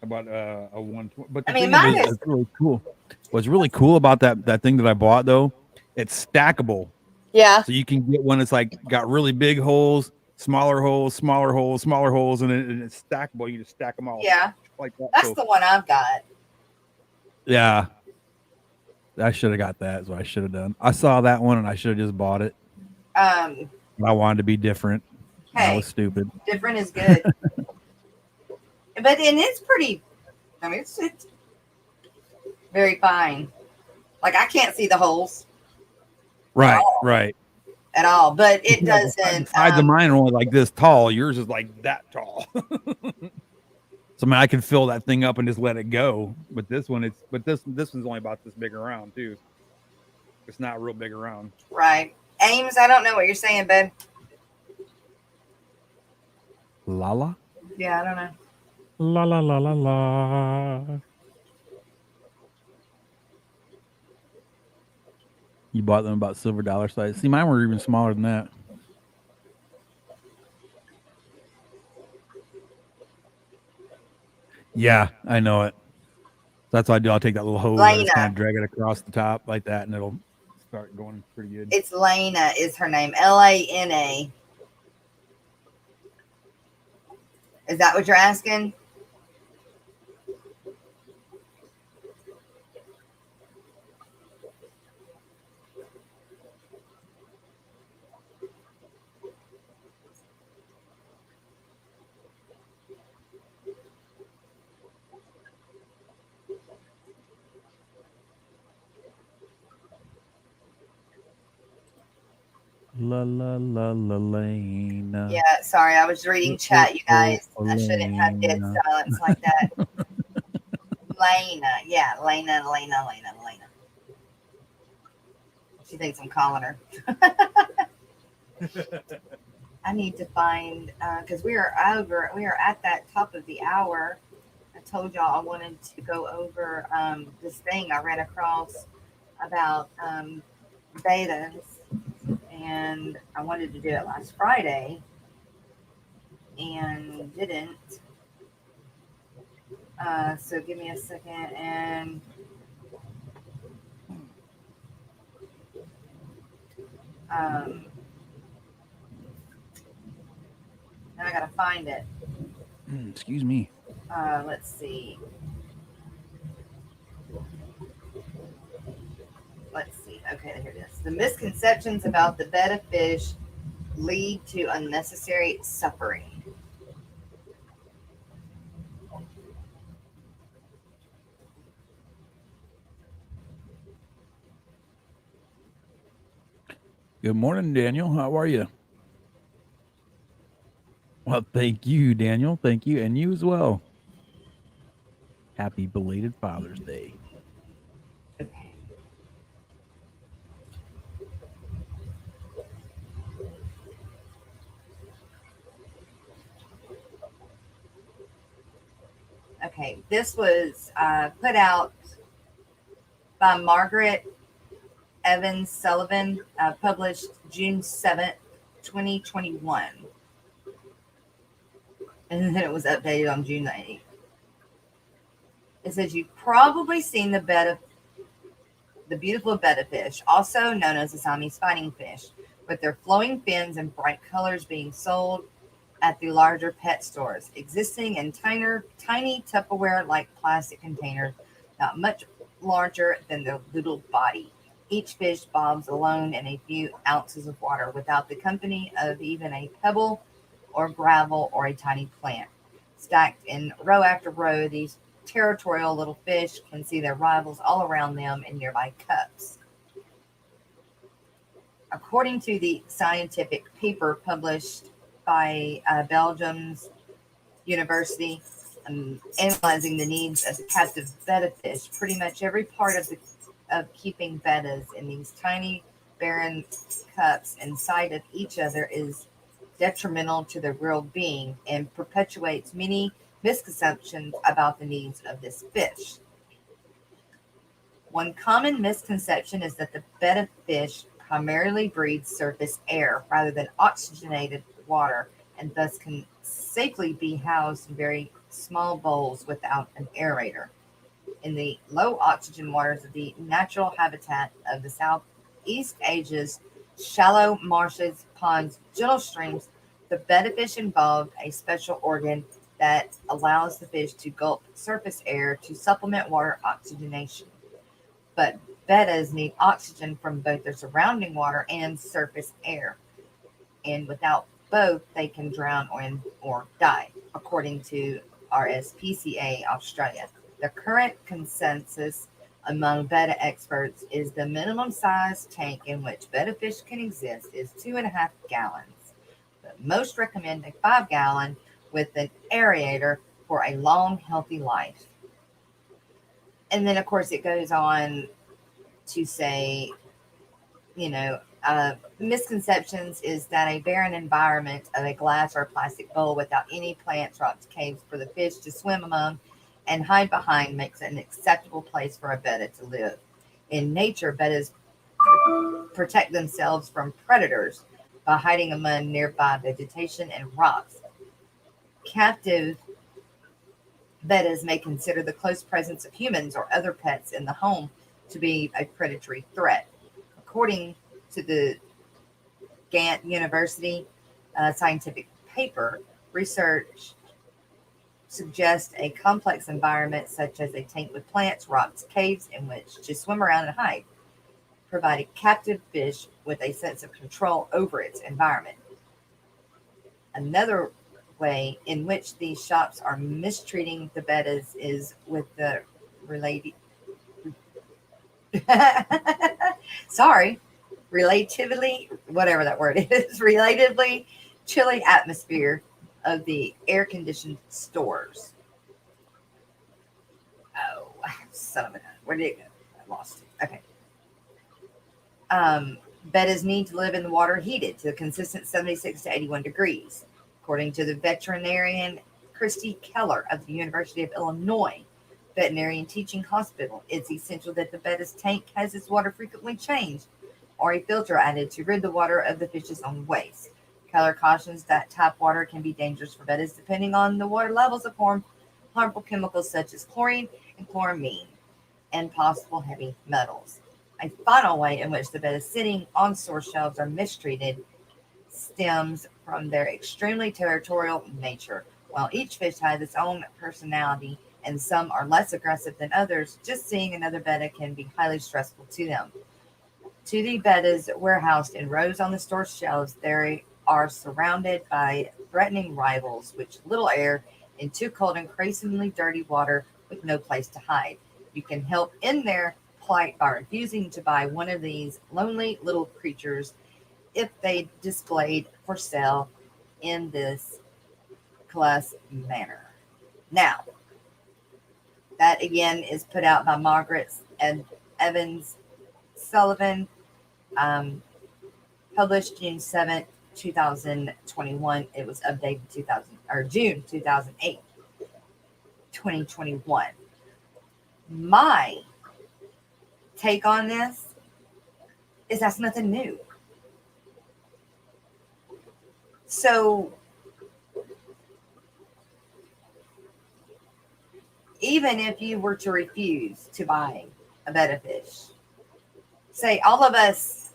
About a 120, but I mean, mine is really cool. What's really cool about that thing that I bought though, it's stackable. Yeah. So you can get one that's like got really big holes, smaller holes, and it's stackable. You just stack them all. Yeah. Like that. That's the one I've got. Yeah. I should have got that. That's what I should have done. I saw that one and I should have just bought it. I wanted to be different. Hey, I was stupid. Different is good. But it's pretty. I mean, it's very fine. Like I can't see the holes. Right. At all, but it doesn't. Sides of mine are only like this tall. Yours is like that tall. So I mean, I can fill that thing up and just let it go. But this one, this one's only about this big around too. It's not real big around. Right. Ames, I don't know what you're saying, babe. Lala? Yeah, I don't know. La la la la la. You bought them about silver dollar size. See, mine were even smaller than that. Yeah, I know it. That's what I do. I'll take that little hose. I just kind Lena. of drag it across the top like that, and it'll start going pretty good. It's Lena is her name. Lana. Is that what you're asking? La la la la Lena. Yeah, sorry, I was reading chat, you guys. I shouldn't have dead Lena. silence like that. Lena, yeah, Lena. She thinks I'm calling her. I need to find because we are at that top of the hour. I told y'all I wanted to go over this thing I ran across about betas, and I wanted to do it last Friday and didn't. So give me a second, and now I gotta find it. Excuse me. Let's see. Okay, here it is. The misconceptions about the betta fish lead to unnecessary suffering. Good morning, Daniel. How are you? Well, thank you, Daniel. Thank you, and you as well. Happy belated Father's Day. Okay. Okay, this was put out by Margaret Evans Sullivan, published June 7th, 2021. And then it was updated on June 8th. It says you've probably seen the beautiful betta fish, also known as the Siamese fighting fish, with their flowing fins and bright colors being sold at the larger pet stores, existing in tiny Tupperware-like plastic containers, not much larger than their little body. Each fish bobs alone in a few ounces of water without the company of even a pebble or gravel or a tiny plant. Stacked in row after row, these territorial little fish can see their rivals all around them in nearby cups. According to the scientific paper published by Belgium's university, analyzing the needs of the captive betta fish, pretty much every part of keeping bettas in these tiny barren cups inside of each other is detrimental to their real being and perpetuates many misconceptions about the needs of this fish. One common misconception is that the betta fish primarily breathes surface air rather than oxygenated water, and thus can safely be housed in very small bowls without an aerator. In the low oxygen waters of the natural habitat of the Southeast Asia's shallow marshes, ponds, gentle streams, the betta fish involved a special organ that allows the fish to gulp surface air to supplement water oxygenation. But bettas need oxygen from both their surrounding water and surface air, and without both, they can drown or die, according to RSPCA Australia. The current consensus among betta experts is the minimum size tank in which betta fish can exist is 2.5 gallons. But most recommend a 5-gallon with an aerator for a long, healthy life. And then, of course, it goes on to say Misconceptions is that a barren environment of a glass or plastic bowl without any plants, rocks, caves for the fish to swim among and hide behind makes it an acceptable place for a betta to live. In nature, bettas protect themselves from predators by hiding among nearby vegetation and rocks. Captive bettas may consider the close presence of humans or other pets in the home to be a predatory threat. According to the Gant University scientific paper, research suggests a complex environment such as a tank with plants, rocks, caves in which to swim around and hide, providing captive fish with a sense of control over its environment. Another way in which these shops are mistreating the bettas is with the related sorry, relatively, whatever that word is, relatively chilly atmosphere of the air conditioned stores. Oh, son of a gun. Where did it go? I lost it. Okay. Bettas need to live in the water heated to a consistent 76 to 81 degrees. According to the veterinarian Christy Keller of the University of Illinois Veterinarian Teaching Hospital, it's essential that the betta's tank has its water frequently changed or a filter added to rid the water of the fish's own waste. Keller cautions that tap water can be dangerous for bettas depending on the water levels of harmful chemicals such as chlorine and chloramine and possible heavy metals. A final way in which the bettas sitting on store shelves are mistreated stems from their extremely territorial nature. While each fish has its own personality and some are less aggressive than others, just seeing another betta can be highly stressful to them. To the bettas warehoused in rows on the store shelves, they are surrounded by threatening rivals, which little air in too cold and crazily dirty water with no place to hide. You can help in their plight by refusing to buy one of these lonely little creatures if they displayed for sale in this class manner. Now, that again is put out by Margaret and Evans Sullivan, published June 7th, 2021. It was updated June 2008, 2021. My take on this is that's nothing new. So even if you were to refuse to buy a betta fish, say all of us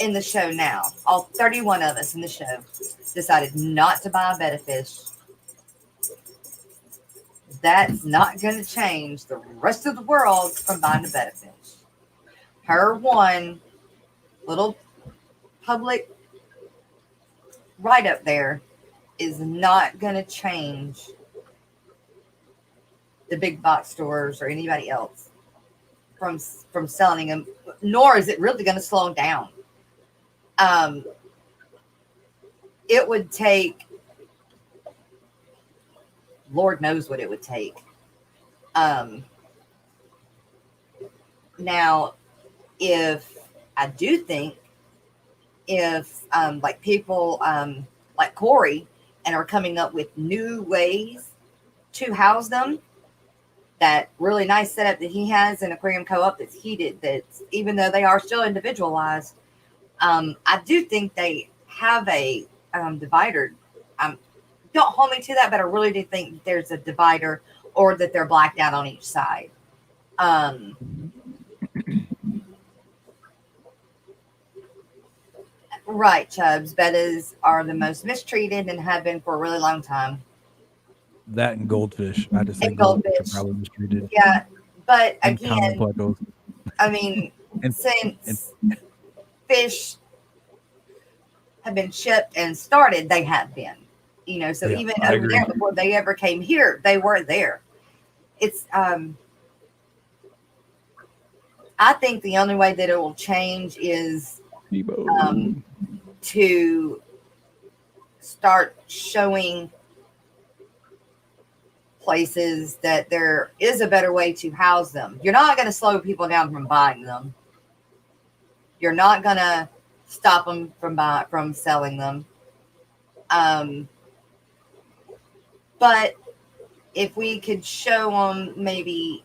in the show now, all 31 of us in the show decided not to buy a betta fish, that's not going to change the rest of the world from buying a betta fish. Her one little public write-up there is not going to change the big box stores or anybody else from selling them, nor is it really going to slow them down. It would take, Lord knows what it would take. Now, if I do think if like people like Corey and are coming up with new ways to house them, that really nice setup that he has in Aquarium Co-op that's heated, that's even though they are still individualized, I do think they have a divider. Don't hold me to that, but I really do think there's a divider or that they're blacked out on each side. Right, Chubbs. Bettas are the most mistreated and have been for a really long time. That and goldfish. I just say And goldfish goldfish. are probably mistreated. Yeah, but And common again, pleccos. I mean, since fish have been shipped and started, they have been. You know, so Yeah, even I over agree. there before they ever came here, they were there. It's I think the only way that it will change is to start showing places that there is a better way to house them. You're not going to slow people down from buying them. You're not gonna stop them from selling them. But if we could show them maybe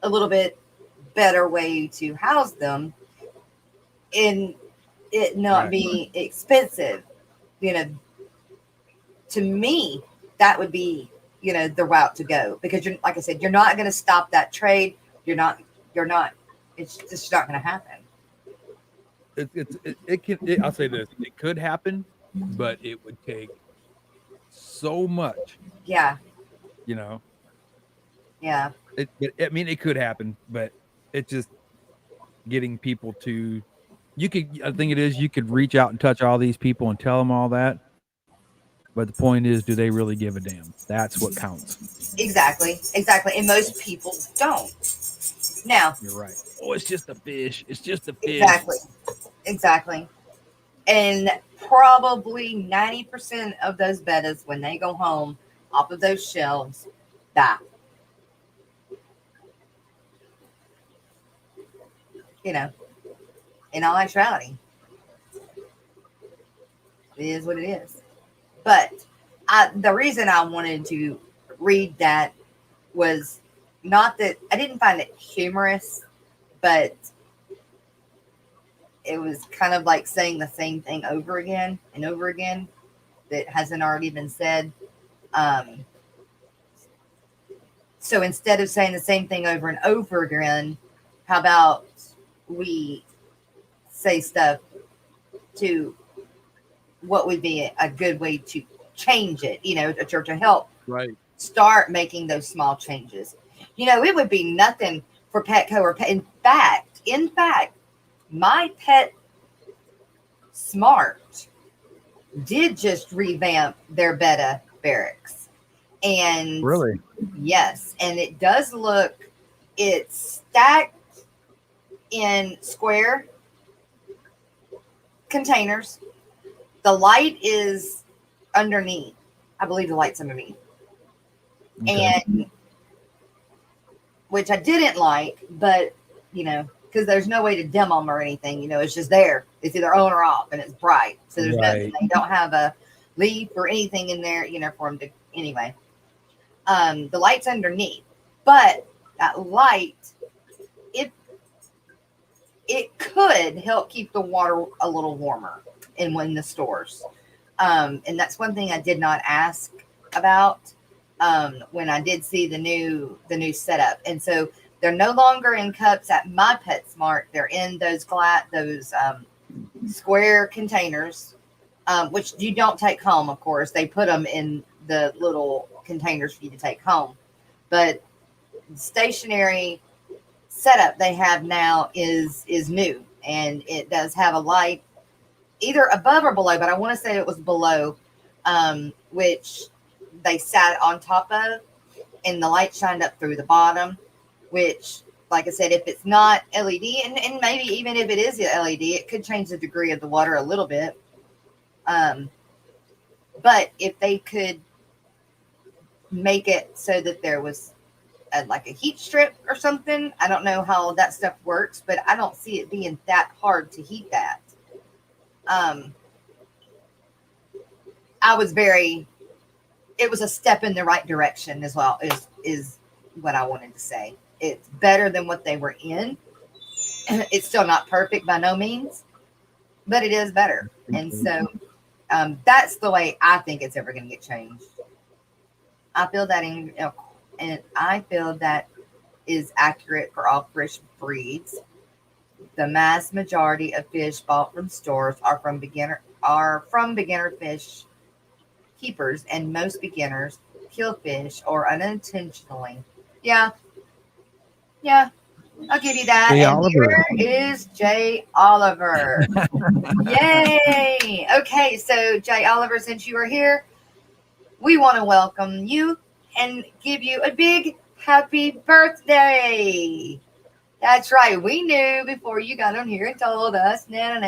a little bit better way to house them, and it not be expensive, to me, that would be, the route to go, because you're, like I said, you're not going to stop that trade. You're not, it's just not going to happen. I'll say this, it could happen, but it would take so much. Yeah. Yeah. It could happen, but it's just getting people to, I think it is, you could reach out and touch all these people and tell them all that. But the point is, do they really give a damn? That's what counts. Exactly. And most people don't. Now. You're right. Oh, it's just a fish. It's just a fish. Exactly. And probably 90% of those bettas, when they go home off of those shelves, die. In all actuality, it is what it is. But the reason I wanted to read that was not that I didn't find it humorous, but it was kind of like saying the same thing over again and over again that hasn't already been said. So instead of saying the same thing over and over again, how about we say stuff to what would be a good way to change it, to help start making those small changes. It would be nothing for Petco or in fact, my Pet Smart did just revamp their betta barracks. And really? Yes. And it does look, it's stacked in square containers. The light is underneath. I believe the light's underneath. Okay. And which I didn't like, but because there's no way to dim them or anything, it's just there. It's either on or off, and it's bright. So there's nothing. They don't have a leaf or anything in there, for them to anyway. The light's underneath, but that light, it could help keep the water a little warmer in the stores. And that's one thing I did not ask about when I did see the new setup. And so they're no longer in cups at my PetSmart. They're in those square containers, which you don't take home, of course. They put them in the little containers for you to take home. But the stationary setup they have now is new, and it does have a light either above or below, but I want to say it was below, which they sat on top of, and the light shined up through the bottom, which, like I said, if it's not LED, and maybe even if it is LED, it could change the degree of the water a little bit. But if they could make it so that there was like a heat strip or something, I don't know how that stuff works, but I don't see it being that hard to heat that. It was a step in the right direction as well, is what I wanted to say. It's better than what they were in. It's still not perfect by no means, but it is better. And so that's the way I think it's ever going to get changed. I feel that and I feel that is accurate for all fish breeds. The mass majority of fish bought from stores are from beginner fish keepers, and most beginners kill fish or unintentionally. Yeah, I'll give you that. Jay and Oliver. Here is Jay Oliver. Yay! Okay, so Jay Oliver, since you are here, we want to welcome you and give you a big happy birthday. That's right. We knew before you got on here and told us. Let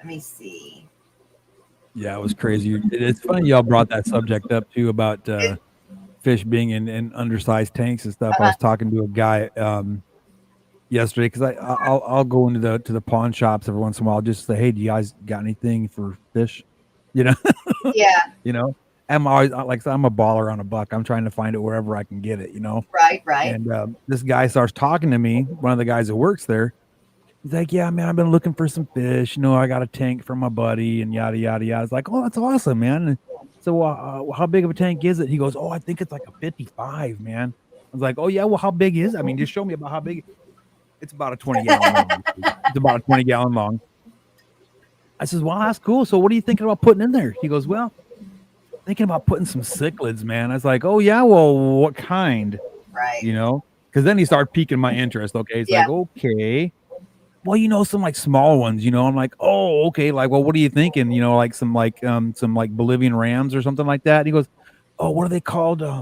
me see. Yeah, it was crazy. It's funny y'all brought that subject up too about fish being in undersized tanks and stuff, I was talking to a guy yesterday because I'll go into the pawn shops every once in a while just to say, hey, do you guys got anything for fish? You know, Yeah. you know, I'm always like I'm a baller on a buck. I'm trying to find it wherever I can get it. You know, Right. and this guy starts talking to me. One of the guys that works there. He's like, yeah, man, I've been looking for some fish. You know, I got a tank from my buddy and yada, yada, yada. I was like, oh, that's awesome, man. And so how big of a tank is it? He goes, oh, I think it's like a 55, man. I was like, oh, yeah, well, how big is it? I mean, just show me about how big. It's about a 20-gallon long. It's about a 20-gallon long. I says, well, that's cool. So what are you thinking about putting in there? He goes, well, thinking about putting some cichlids, man. I was like, oh, yeah, well, what kind? Right. You know, because then he started piquing my interest. Okay. He's like, okay. Well, you know, some like small ones, you know. I'm like, oh, okay. Like, well, what are you thinking? You know, like some Bolivian rams or something like that. And he goes, oh, what are they called? I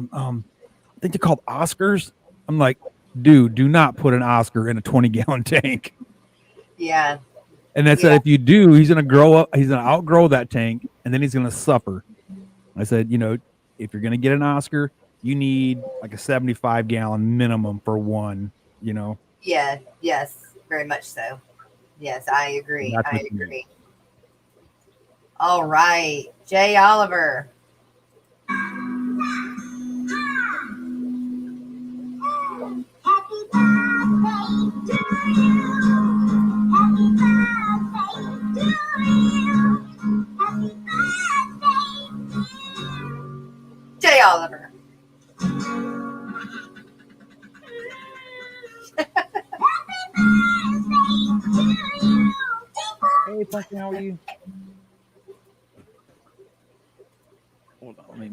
think they're called Oscars. I'm like, dude, do not put an Oscar in a 20-gallon tank. Yeah. And I said, if you do, he's gonna grow up, he's gonna outgrow that tank, and then he's gonna suffer. I said, you know, if you're gonna get an Oscar, you need like a 75-gallon minimum for one, you know. Yeah. Yes. Very much so. Yes, I agree. That's I what you agree. need. All right, Jay Oliver. Jay Oliver. Hey, Pumpkin, how are you? Hold on, let me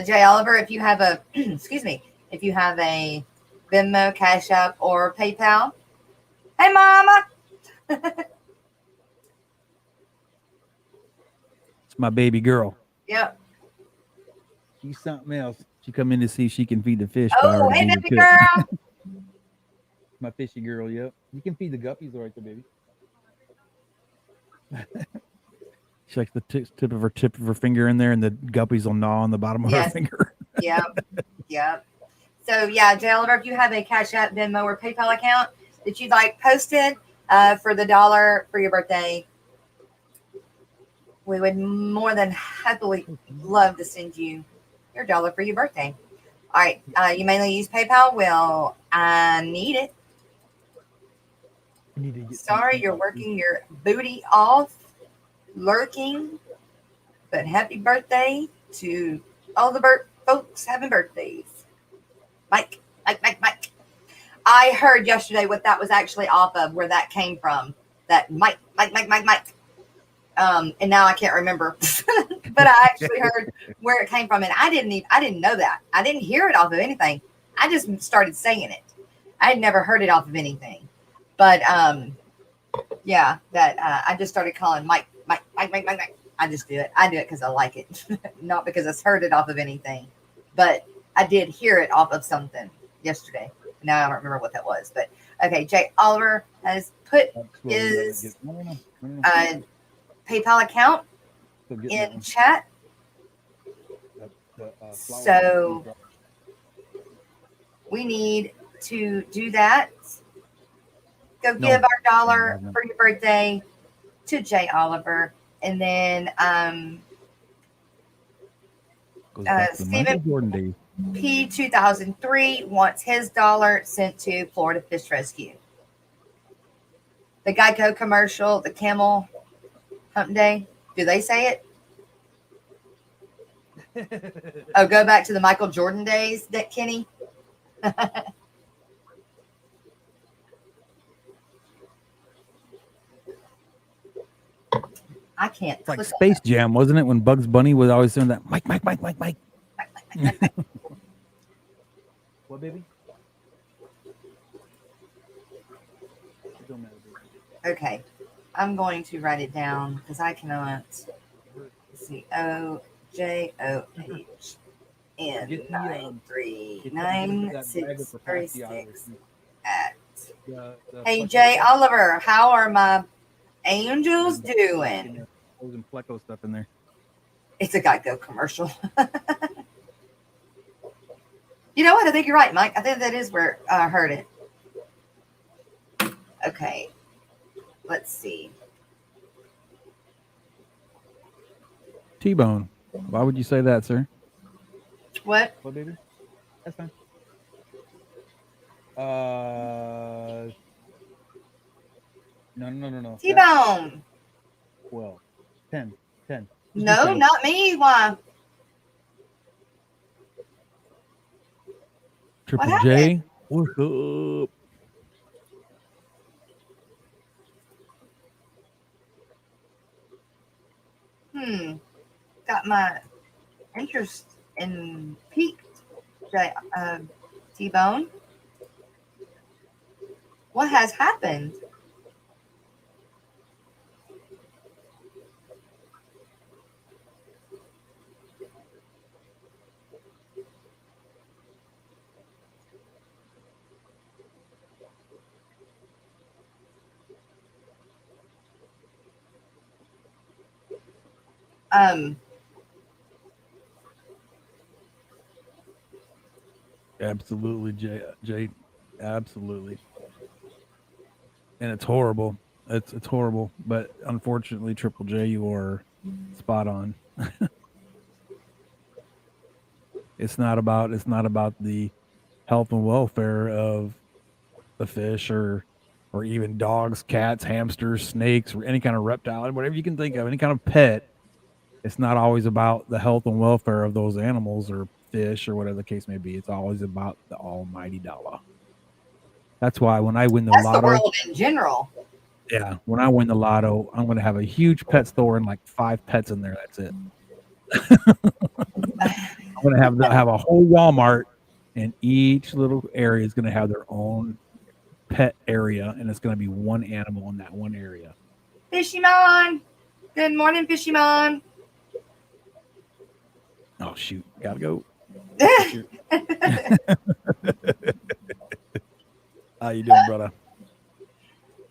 Jay Oliver, if you have a excuse me, if you have a Venmo, Cash App, or PayPal, hey mama. It's my baby girl. Yep. She's something else. She come in to see if she can feed the fish. Oh, hey baby girl. My fishy girl, yep. You can feed the guppies all right there, baby. She likes the tip of her finger in there, and the guppies will gnaw on the bottom of her finger. Yep. Yep. So yeah, Jay Oliver, if you have a Cash App, Venmo, or PayPal account that you'd like posted for the $1 for your birthday, we would more than happily love to send you your $1 for your birthday. All right. You mainly use PayPal. Well, I need it. Sorry, you're working your booty off, lurking. But happy birthday to all the folks having birthdays. Mike. I heard yesterday what that was actually off of, where that came from. That Mike. And now I can't remember, but I actually heard where it came from, and I didn't know that. I didn't hear it off of anything. I just started saying it. I had never heard it off of anything, but yeah, that I just started calling Mike. I just do it. I do it because I like it, not because I heard it off of anything. But I did hear it off of something yesterday. Now I don't remember what that was, but okay. Jay Oliver has put his PayPal account in chat. So we need to do that. Go give our $1 for your birthday to Jay Oliver. And then Stephen P 2003 wants his $1 sent to Florida Fish Rescue. The Geico commercial, the camel hump day. Do they say it? Oh, go back to the Michael Jordan days, Dick Kenny. I can't. It's like Space Jam, wasn't it? When Bugs Bunny was always doing that. Mike. What, baby? Okay. I'm going to write it down because I cannot. Let's see. OJOHN93936 at. Hey, Jay Oliver, how are my angels doing? Those Pleco stuff in there. It's a Geico commercial. You know what? I think you're right, Mike. I think that is where I heard it. Okay. Let's see. T-bone. Why would you say that, sir? What? What, baby? That's fine. No. T-bone. 12. 10. No, not me. Why? Triple What J. What's up? Got my interest in peaked. T-bone. What has happened? Absolutely, Jay. Absolutely. And it's horrible. It's horrible. But unfortunately, Triple J, you are spot on. It's not about the health and welfare of the fish or even dogs, cats, hamsters, snakes, or any kind of reptile, whatever you can think of, any kind of pet. It's not always about the health and welfare of those animals or fish or whatever the case may be. It's always about the almighty dollar. That's why when I win the That's lotto, the world in general. yeah, when I win the lotto, I'm going to have a huge pet store and like 5 pets in there. That's it. I'm going to have a whole Walmart, and each little area is going to have their own pet area, and it's going to be one animal in that one area. Fishymon. Good morning, Fishymon. Oh shoot, gotta go. How you doing, brother?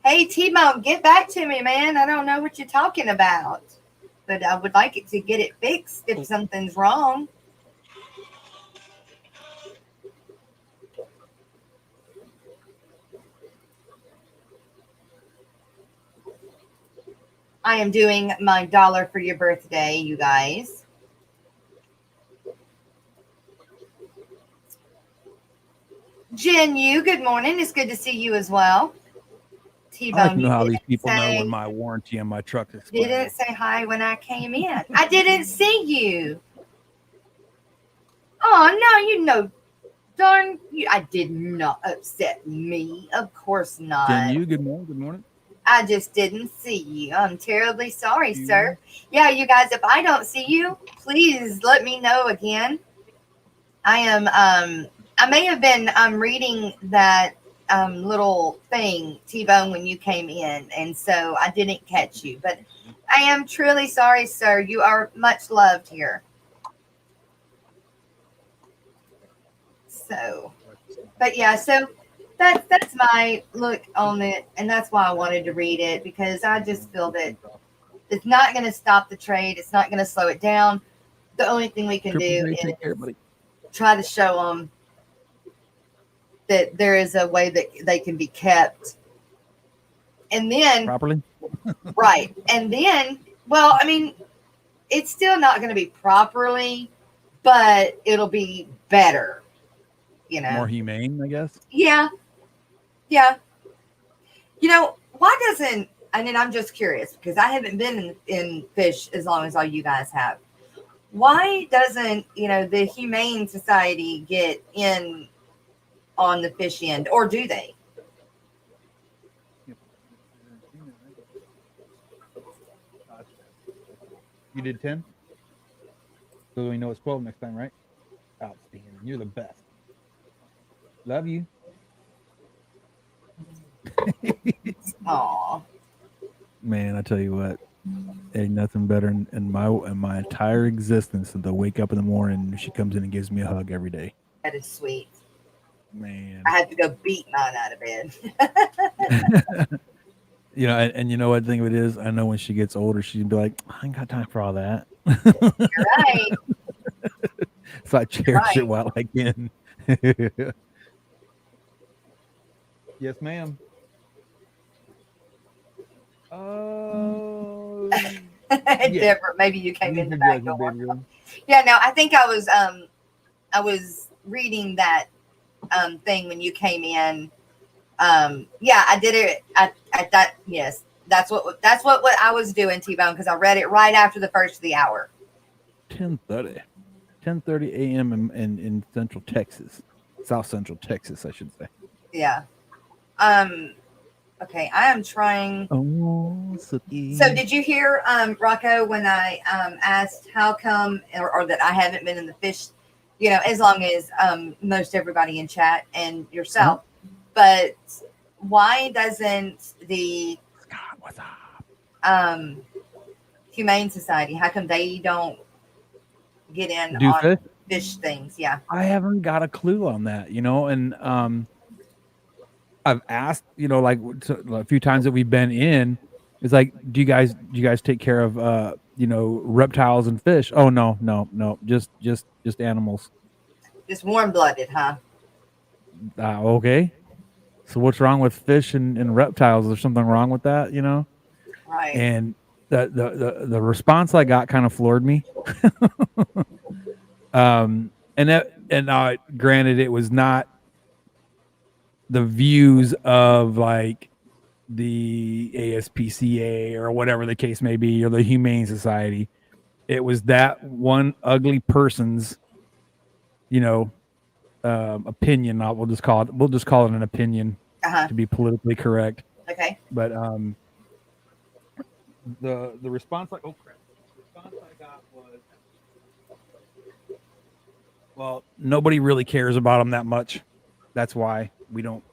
Hey, T-Bone, get back to me, man. I don't know what you're talking about, but I would like it to get it fixed if something's wrong. I am doing my dollar for your birthday, you guys. Jen, good morning. It's good to see you as well. T-Bone, I like to know how these people know when my warranty on my truck is expired. Didn't say hi when I came in. I didn't see you. Oh, no, darn you. I did not upset me. Of course not. Jen, good morning. I just didn't see you. I'm terribly sorry, sir. Yeah, you guys, if I don't see you, please let me know again. I may have been reading that little thing, T-Bone, when you came in, and so I didn't catch you. But I am truly sorry, sir. You are much loved here. So, but yeah, so that's my look on it, and that's why I wanted to read it, because I just feel that it's not going to stop the trade. It's not going to slow it down. The only thing we can do is try to show them that there is a way that they can be kept. And then properly. Right. And then, well, I mean, it's still not going to be properly, but it'll be better, you know. More humane, I guess. Yeah. Yeah. You know, why doesn't, I mean, I'm just curious because I haven't been in fish as long as all you guys have. Why doesn't, the Humane Society get in on the fish end, or do they? You did 10? So we know it's 12 next time, right? Outstanding. You're the best. Love you. Aw. Man, I tell you what, ain't nothing better in my entire existence than to wake up in the morning and she comes in and gives me a hug every day. That is sweet. Man. I had to go beat mine out of bed. And you know what the thing of it is? I know when she gets older, she'll be like, I ain't got time for all that. You're right. So I cherish it Right. while I can. Yes, ma'am. Oh, yeah. Different. Maybe you came Use in the your back judgment, door. baby girl. Yeah, no, I think I was reading that thing when you came in. Yeah, I did it at that. Yes, that's what I was doing, T-Bone, because I read it right after the first of the hour. 10:30. 10:30 a.m. in Central Texas, South Central Texas, I should say. Yeah. Okay, I am trying. Oh, Suki. So did you hear Rocco when I asked how come or that I haven't been in the fish, as long as most everybody in chat and yourself, but why doesn't the Scott, what's up? um Humane Society, how come they don't get in Do on fish? fish things? Yeah. I haven't got a clue on that, and I've asked, like a few times that we've been in, it's like, do you guys take care of reptiles and fish? Oh no, just animals. Just warm blooded, huh? Okay. So what's wrong with fish and reptiles? Is there something wrong with that, Right. And the response I got kind of floored me. And granted, it was not the views of like the ASPCA or whatever the case may be, or the Humane Society. It was that one ugly person's, opinion. We'll just call it an opinion to be politically correct. Okay. But the response, like, oh crap, the response I got was, well, nobody really cares about them that much. That's why we don't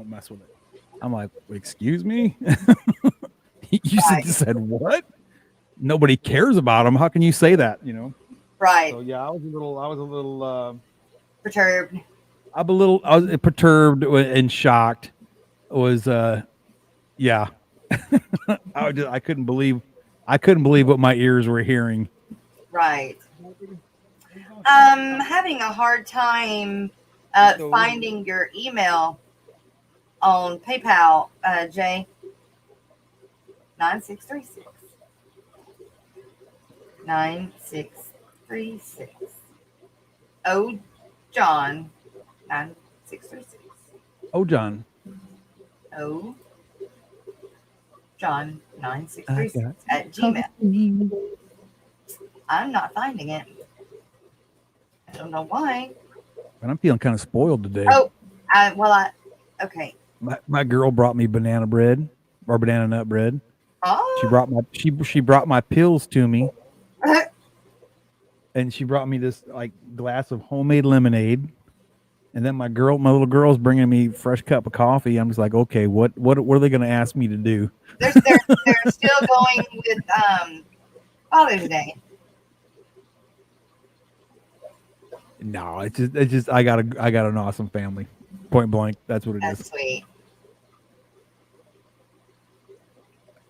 mess with it. I'm like, excuse me. You said what? Nobody cares about them. How can you say that? Right. So yeah, I was a little perturbed. I was perturbed and shocked. Was yeah. I couldn't believe what my ears were hearing. Right. Having a hard time finding your email on PayPal, Jay. 9636. 9636. Oh, John. 9636. Oh, John. Oh, John 9636 at Gmail. I'm not finding it. I don't know why. But I'm feeling kind of spoiled today. Oh, okay. My girl brought me banana bread or banana nut bread. Oh. She brought my pills to me. And she brought me this like glass of homemade lemonade. And then my little girl's bringing me fresh cup of coffee. I'm just like, okay, what are they going to ask me to do? They're still going with Father's Day. No, it's just I got an awesome family. Point blank, that's what it is. That's sweet.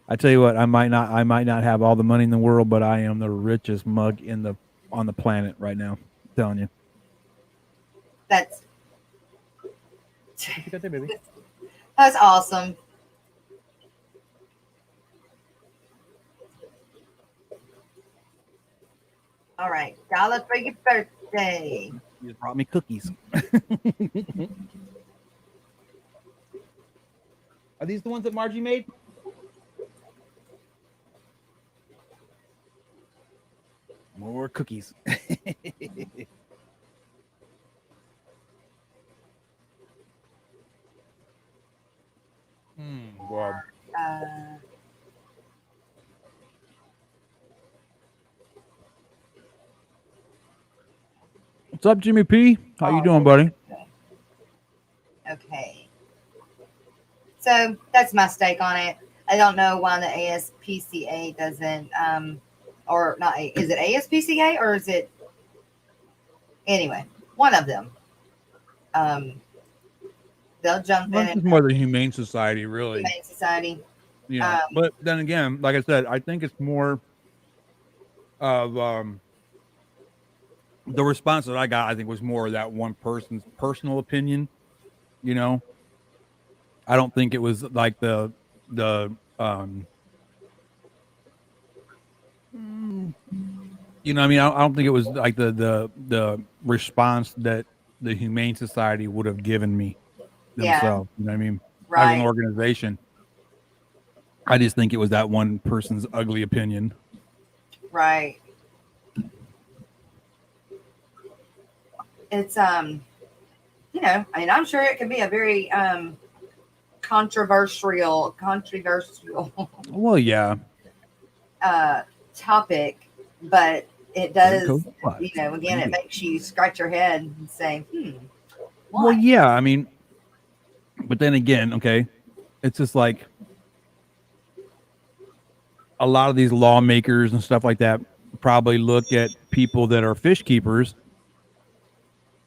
I tell you what, I might not have all the money in the world, but I am the richest mug on the planet right now. I'm telling you. That's that's awesome. All right, dollar for your birthday. You just brought me cookies. Are these the ones that Margie made? More cookies. Wow. What's up, Jimmy P? How you doing, buddy? Okay. So that's my stake on it. I don't know why the ASPCA doesn't, or not. Is it ASPCA or is it? Anyway, one of them. They'll jump in. It's more the Humane Society, really. Humane Society. Yeah, but then again, like I said, I think it's more of the response that I got, I think, was more of that one person's personal opinion. You know, I don't think it was like the you know, what I mean, I don't think it was like the response that the Humane Society would have given me Yeah. themselves. You know what I mean? As an Right. organization, I just think it was that one person's ugly opinion. Right. It's you know, I mean, I'm sure it can be a very controversial Well, yeah, topic, but it Zydeco does, you Bounce. know, again, Thank it you. makes you scratch your head and say, Well, why? yeah, I mean, but then again, okay, it's just like a lot of these lawmakers and stuff like that probably look at people that are fish keepers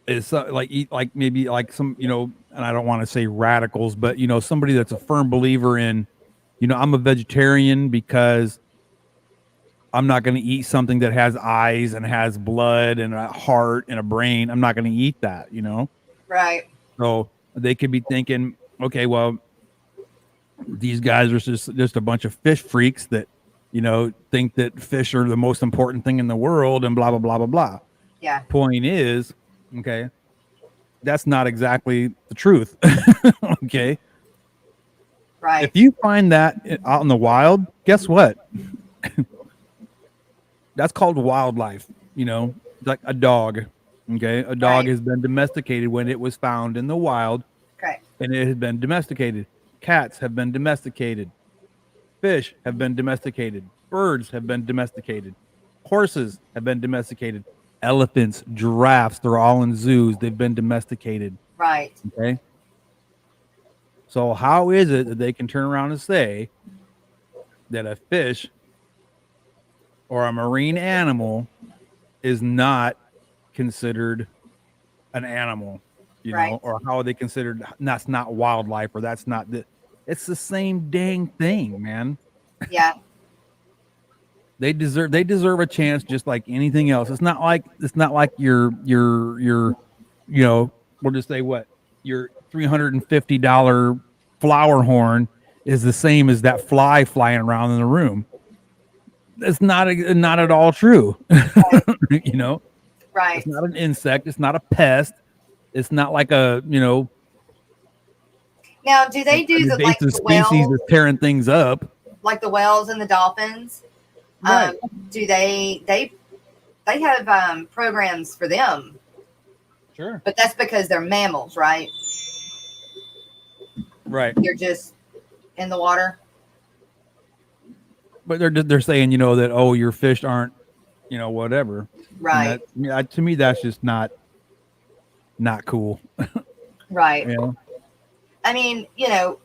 is like maybe like some, you know, and I don't want to say radicals, but you know, somebody that's a firm believer in, you know, I'm a vegetarian because I'm not going to eat something that has eyes and has blood and a heart and a brain. I'm not going to eat that, you know. Right. So they could be thinking, okay, well, these guys are just a bunch of fish freaks that, you know, think that fish are the most important thing in the world and blah blah blah blah blah. Yeah. Point is, okay, that's not exactly the truth. Okay. If Right. you find that out in the wild, guess what? That's called wildlife. You know, like a dog. Okay. A dog Right. has been domesticated when it was found in the wild Correct. and it has been domesticated. Cats have been domesticated. Fish have been domesticated. Birds have been domesticated. Horses have been domesticated. Elephants, giraffes, they're all in zoos. They've been domesticated. Right. Okay. So how is it that they can turn around and say that a fish or a marine animal is not considered an animal, you Right. know, or how are they considered that's not wildlife or that's not the it's the same dang thing, man. Yeah. They deserve a chance just like anything else. It's not like your you know, we'll just say what your $350 flower horn is the same as that fly flying around in the room. It's not at all true. You know, it's Right. not an insect. It's not a pest. It's not like a, you know, Now, do they do an the like invasive the species whales, that's tearing things up. like the whales and the dolphins? Right. Do they have programs for them? Sure. But that's because they're mammals, right? Right. They're just in the water. But they're saying, you know, that oh, your fish aren't, you know, whatever. And Right. that, yeah, to me that's just not cool. Right. You know? I mean, you know,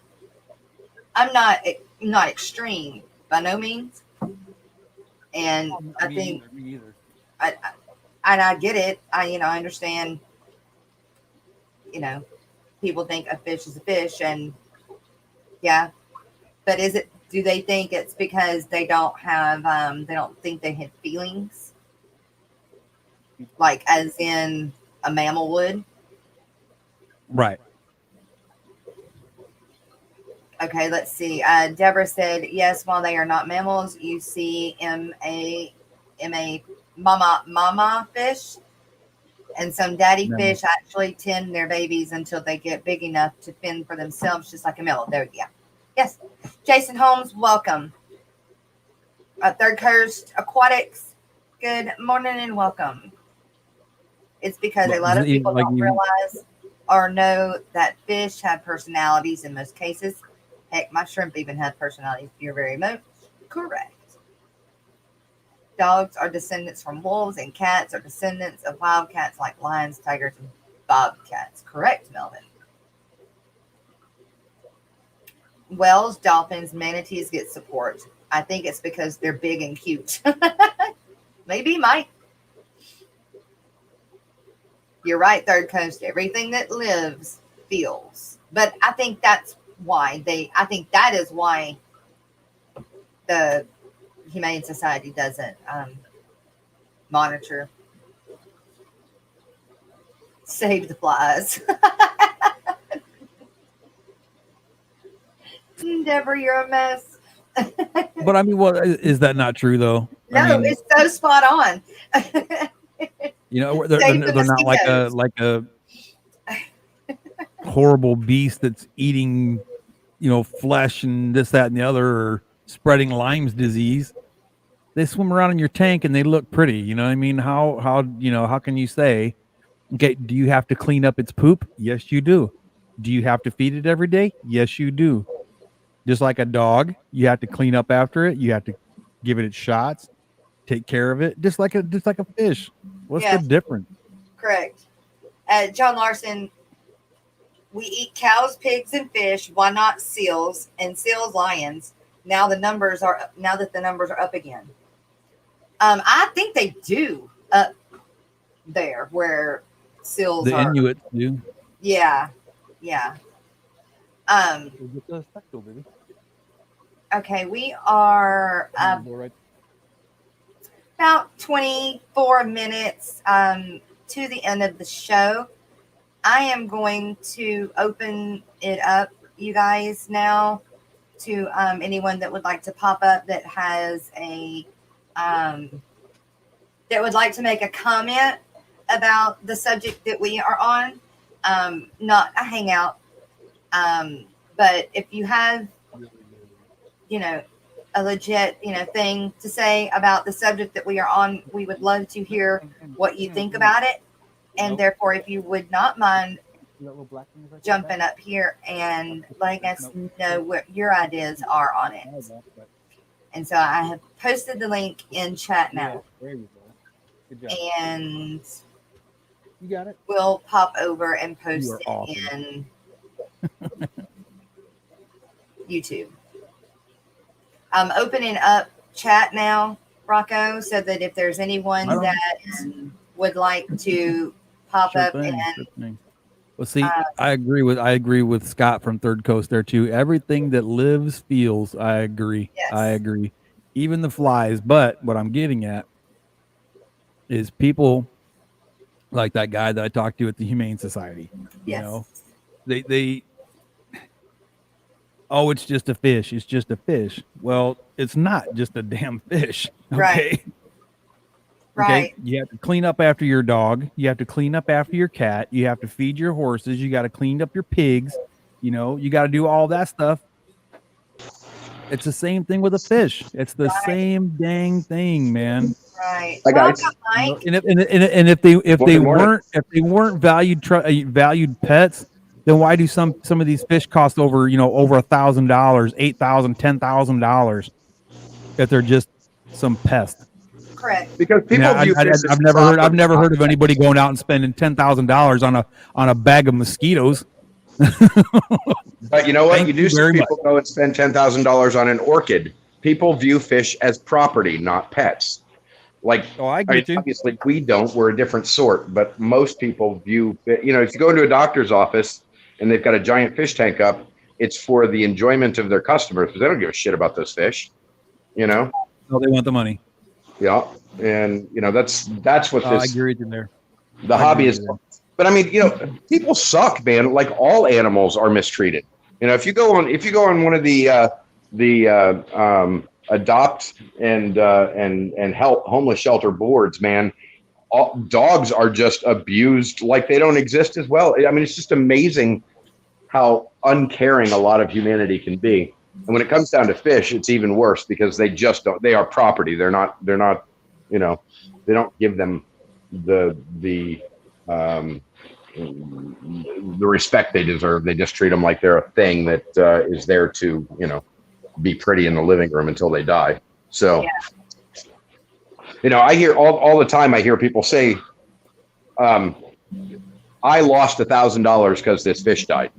I'm not extreme by no means, and I think Me either. I get it. I understand. You know, people think a fish is a fish, and yeah, but is it? Do they think it's because they don't have? They don't think they have feelings, like as in a mammal would. Right. Okay, let's see. Deborah said, yes, while they are not mammals, you see M.A. mama fish, and some daddy No. fish actually tend their babies until they get big enough to fend for themselves, just like a mammal. There, yeah. Yes. Jason Holmes, welcome. Third Coast Aquatics, good morning and welcome. It's because a lot of people don't realize or know that fish have personalities in most cases. Heck, my shrimp even have personalities. You're very much correct. Dogs are descendants from wolves, and cats are descendants of wild cats like lions, tigers, and bobcats. Correct, Melvin. Whales, dolphins, manatees get support. I think it's because they're big and cute. Maybe, Mike. You're right, Third Coast. Everything that lives feels. But I think that's why I think that is why the Humane Society doesn't monitor. Save the flies. Deborah, you're a mess. But I mean, well, is that not true though? No, I mean, it's so spot on. you know, Save the they're not mosquitoes. like a horrible beast that's eating, you know, flesh and this, that, and the other, or spreading Lyme's disease. They swim around in your tank and they look pretty. You know what I mean? How can you say, okay, do you have to clean up its poop? Yes, you do. Do you have to feed it every day? Yes, you do. Just like a dog, you have to clean up after it. You have to give it its shots, take care of it, just like a fish. What's Yes. the difference? Correct. John Larson, we eat cows, pigs, and fish. Why not seals and seals, lions? Now that the numbers are up again. I think they do up there where seals The are. Inuits do. Yeah. Okay, we are about 24 minutes to the end of the show. I am going to open it up, you guys, now to anyone that would like to pop up that has a that would like to make a comment about the subject that we are on. Not a hangout, but if you have, you know, a legit, you know, thing to say about the subject that we are on, we would love to hear what you think about it. And therefore, if you would not mind jumping up here and letting us know what your ideas are on it. And so I have posted the link in chat now. And you got it. We'll pop over and post it awesome. in YouTube. I'm opening up chat now, Rocco, so that if there's anyone that would like to pop up and well, see, I agree with Scott from Third Coast there too. Everything that lives feels. I agree. Yes. I agree. Even the flies. But what I'm getting at is people like that guy that I talked to at the Humane Society. Yes. You know, they oh, it's just a fish. It's just a fish. Well, it's not just a damn fish. Okay. Right. Right. Okay. You have to clean up after your dog. You have to clean up after your cat. You have to feed your horses. You got to clean up your pigs. You know, you got to do all that stuff. It's the same thing with a fish. It's the same dang thing, man. Right. Hi, guys. Welcome, Mike. And if they morning. weren't valued pets, then why do some of these fish cost over $1,000, $8,000, $10,000 if they're just some pest? Correct. Because people view fish as I've never heard of anybody going out and spending $10,000 on a bag of mosquitoes. But you know what? Thank You do you see very people go and spend $10,000 on an orchid. People view fish as property, not pets. Like, I get you. obviously we don't. We're a different sort. But most people view, if you go into a doctor's office and they've got a giant fish tank up, it's for the enjoyment of their customers because they don't give a shit about those fish. You know? No, they want the money. Yeah. And that's what I this agree with you there. the hobby is. But I mean, people suck, man. Like all animals are mistreated. If you go on one of the adopt and help homeless shelter boards, man, dogs are just abused like they don't exist as well. I mean, it's just amazing how uncaring a lot of humanity can be. And when it comes down to fish, it's even worse because they just don't. They are property. They're not. They don't give them the respect they deserve. They just treat them like they're a thing that is there to, be pretty in the living room until they die. So, I hear all the time, I hear people say, I lost $1,000 because this fish died.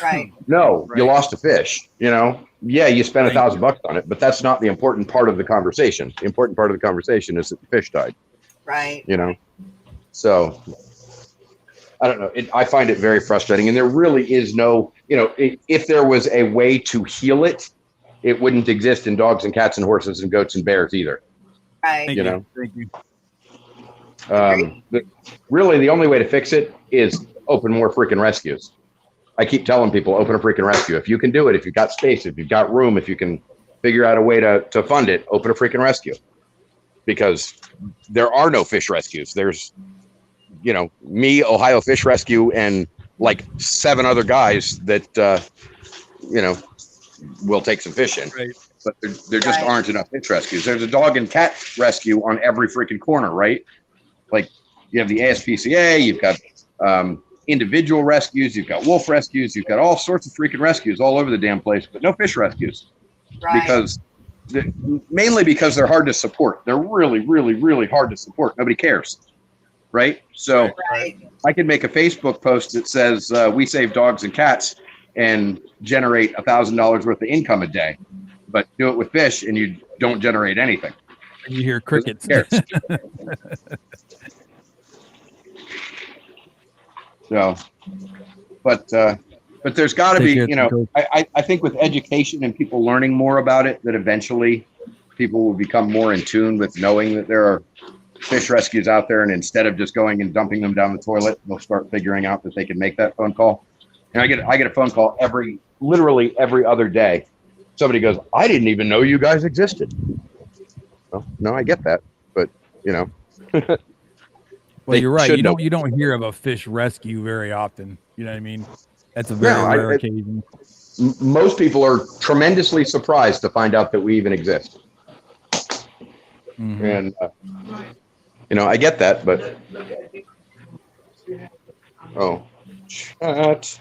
Right. No, Right. you lost a fish, Yeah, you spent $1,000 on it, but that's not the important part of the conversation. The important part of the conversation is that the fish died. Right. So I don't know. I find it very frustrating. And there really is no, if there was a way to heal it, it wouldn't exist in dogs and cats and horses and goats and bears either. Right. Thank you. Really, the only way to fix it is open more freaking rescues. I keep telling people, open a freaking rescue. If you can do it, if you've got space, if you've got room, if you can figure out a way to fund it, open a freaking rescue. Because there are no fish rescues. There's, me, Ohio Fish Rescue, and like 7 other guys that, will take some fish in. Right. But there just aren't enough fish rescues. There's a dog and cat rescue on every freaking corner, right? Like you have the ASPCA, you've got individual rescues, you've got wolf rescues, you've got all sorts of freaking rescues all over the damn place, but no fish rescues. Right. Because mainly because they're hard to support. They're really, really, really hard to support. Nobody cares, right? So I can make a Facebook post that says we save dogs and cats and generate $1,000 worth of income a day, but do it with fish and you don't generate anything. And you hear crickets. So, but there's got to be, I think with education and people learning more about it, that eventually people will become more in tune with knowing that there are fish rescues out there. And instead of just going and dumping them down the toilet, they'll start figuring out that they can make that phone call. And I get a phone call literally every other day. Somebody goes, I didn't even know you guys existed. Well, no, I get that, but Well, you're right. You don't hear of a fish rescue very often. You know what I mean? That's a very rare occasion. Most people are tremendously surprised to find out that we even exist. Mm-hmm. And I get that, but chat.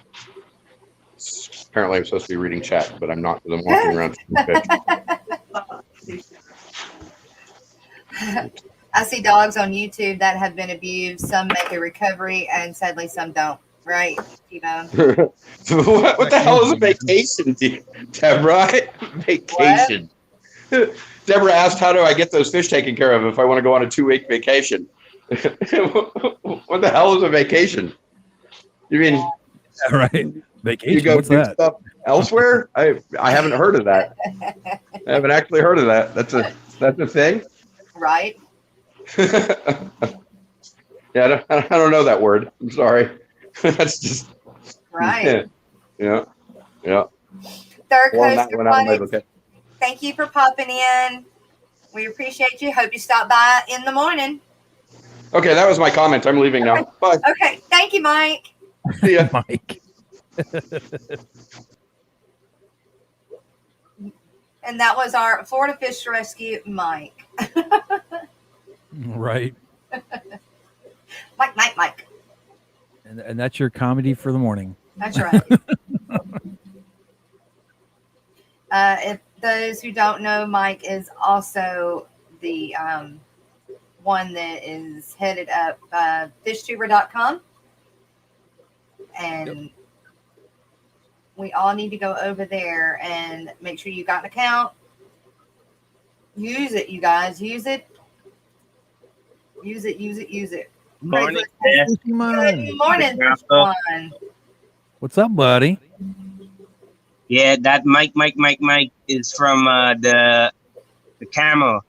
Apparently, I'm supposed to be reading chat, but I'm not because I'm walking around. I see dogs on YouTube that have been abused. Some make a recovery, and sadly, some don't. Right? What the hell is a vacation, Deborah? Vacation. What? Deborah asked, "How do I get those fish taken care of if I want to go on a 2-week vacation?" What the hell is a vacation? You mean right? Vacation? You go What's do that? stuff elsewhere? I haven't heard of that. I haven't actually heard of that. That's a thing. Right. Yeah, I don't know that word. I'm sorry. That's just right. Yeah. Third Coast Aquatic, thank you for popping in. We appreciate you. Hope you stop by in the morning. Okay, that was my comment. I'm leaving now. Bye. Okay, thank you, Mike. See ya. Mike. And that was our Florida Fish Rescue, Mike. Right. Mike. And that's your comedy for the morning. That's right. If those who don't know, Mike is also the one that is headed up fishtuber.com. And we all need to go over there and make sure you got an account. Use it, you guys. Use it. Morning, Good morning, Sean. What's up, buddy? Yeah, that Mike is from the camel.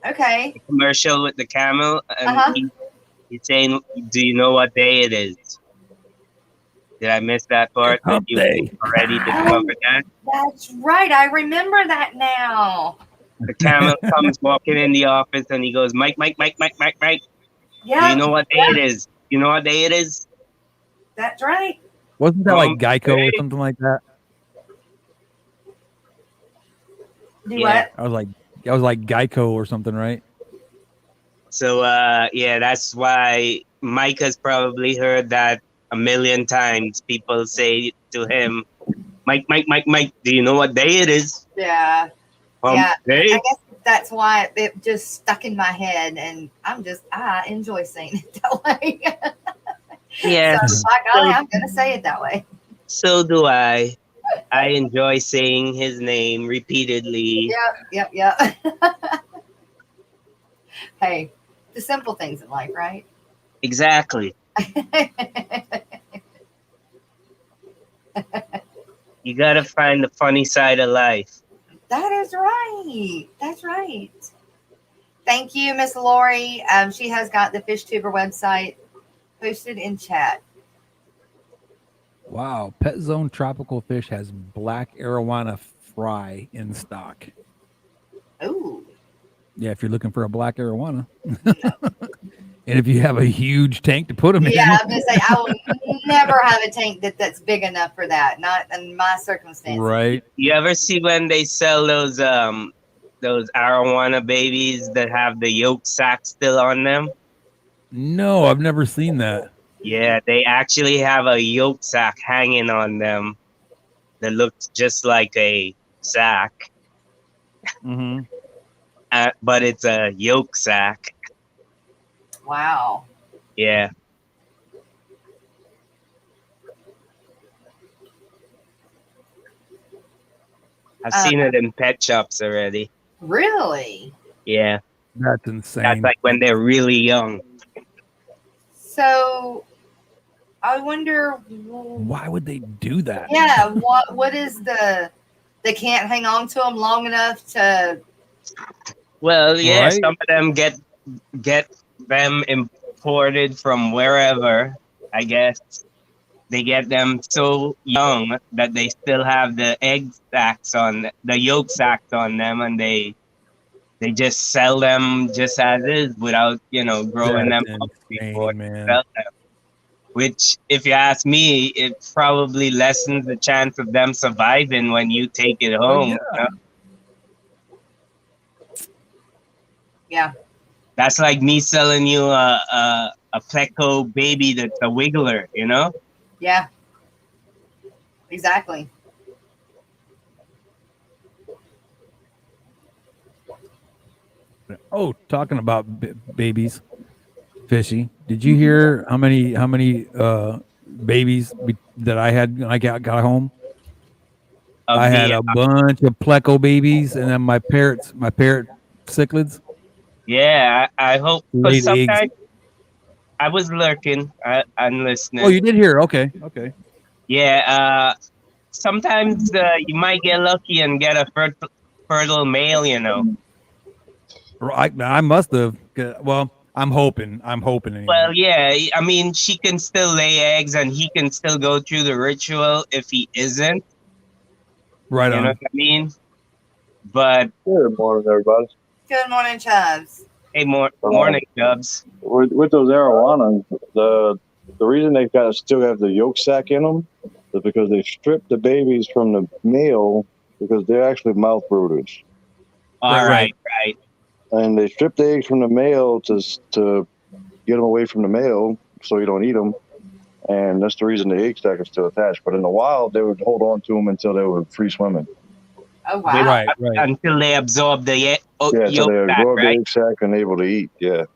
Okay. The commercial with the camel. And he's saying, do you know what day it is? Did I miss that part? That you already discovered that? That's right. I remember that now. The camel comes walking in the office and he goes, Mike. Yeah. Do you know what day it is? You know what day it is? That's right. Wasn't that like Zydeco or something like that? What? I was like Zydeco or something, right? So that's why Mike has probably heard that a million times. People say to him, Mike, do you know what day it is? Yeah. Day? I guess that's why it just stuck in my head, and I enjoy saying it that way. Yeah. So, by golly, I'm going to say it that way. So do I. I enjoy saying his name repeatedly. Yep. Hey, the simple things in life, right? Exactly. You got to find the funny side of life. That is right. That's right. Thank you, Miss Lori. She has got the Fish Tuber website posted in chat. Wow, Pet Zone Tropical Fish has black arowana fry in stock. Ooh. Yeah, if you're looking for a black arowana. And if you have a huge tank to put them Yeah, in. I was gonna say I will never have a tank that's big enough for that. Not in my circumstances. Right. You ever see when they sell those arowana babies that have the yolk sac still on them? No, I've never seen that. Yeah, they actually have a yolk sac hanging on them that looks just like a sac, Mm-hmm. but it's a yolk sac. Wow. Yeah. I've seen it in pet shops already. Really? Yeah. That's insane. That's like when they're really young. So I wonder why would they do that? Yeah, what is they can't hang on to them long enough to Well, yeah, Right. some of them get them imported from wherever, I guess. They get them so young that they still have the yolk sacs on them, and they just sell them just as is without, growing That's them up before insane, they man. sell them. Which, if you ask me, it probably lessens the chance of them surviving when you take it home. yeah. Yeah. That's like me selling you a pleco baby that's a wiggler, Yeah. Exactly. Oh, talking about babies, Fishy. Did you hear how many babies that I had when I got home? Of I had the, a bunch of pleco babies, and then my parrot cichlids yeah, I hope, because laid eggs. sometimes I was lurking, I'm listening. Oh, you did hear? Okay. Yeah, sometimes you might get lucky and get a fertile male, I must have. Well, I'm hoping. Anyway. Well, yeah, I mean, she can still lay eggs and he can still go through the ritual if he isn't. Right You on. know what I mean? But Good morning, everybody. Good morning, Chubbs. hey, morning, Dubs. With those arowanas, the reason they've got to still have the yolk sac in them is because they strip the babies from the male because they're actually mouth brooders, All right. and they strip the eggs from the male to get them away from the male so you don't eat them, and that's the reason the egg sac is still attached. But in the wild, they would hold on to them until they were free swimming. Oh wow. Right. Until they absorb the Yeah, yolk so they sac, absorb the right? egg sac and able to eat. Yeah.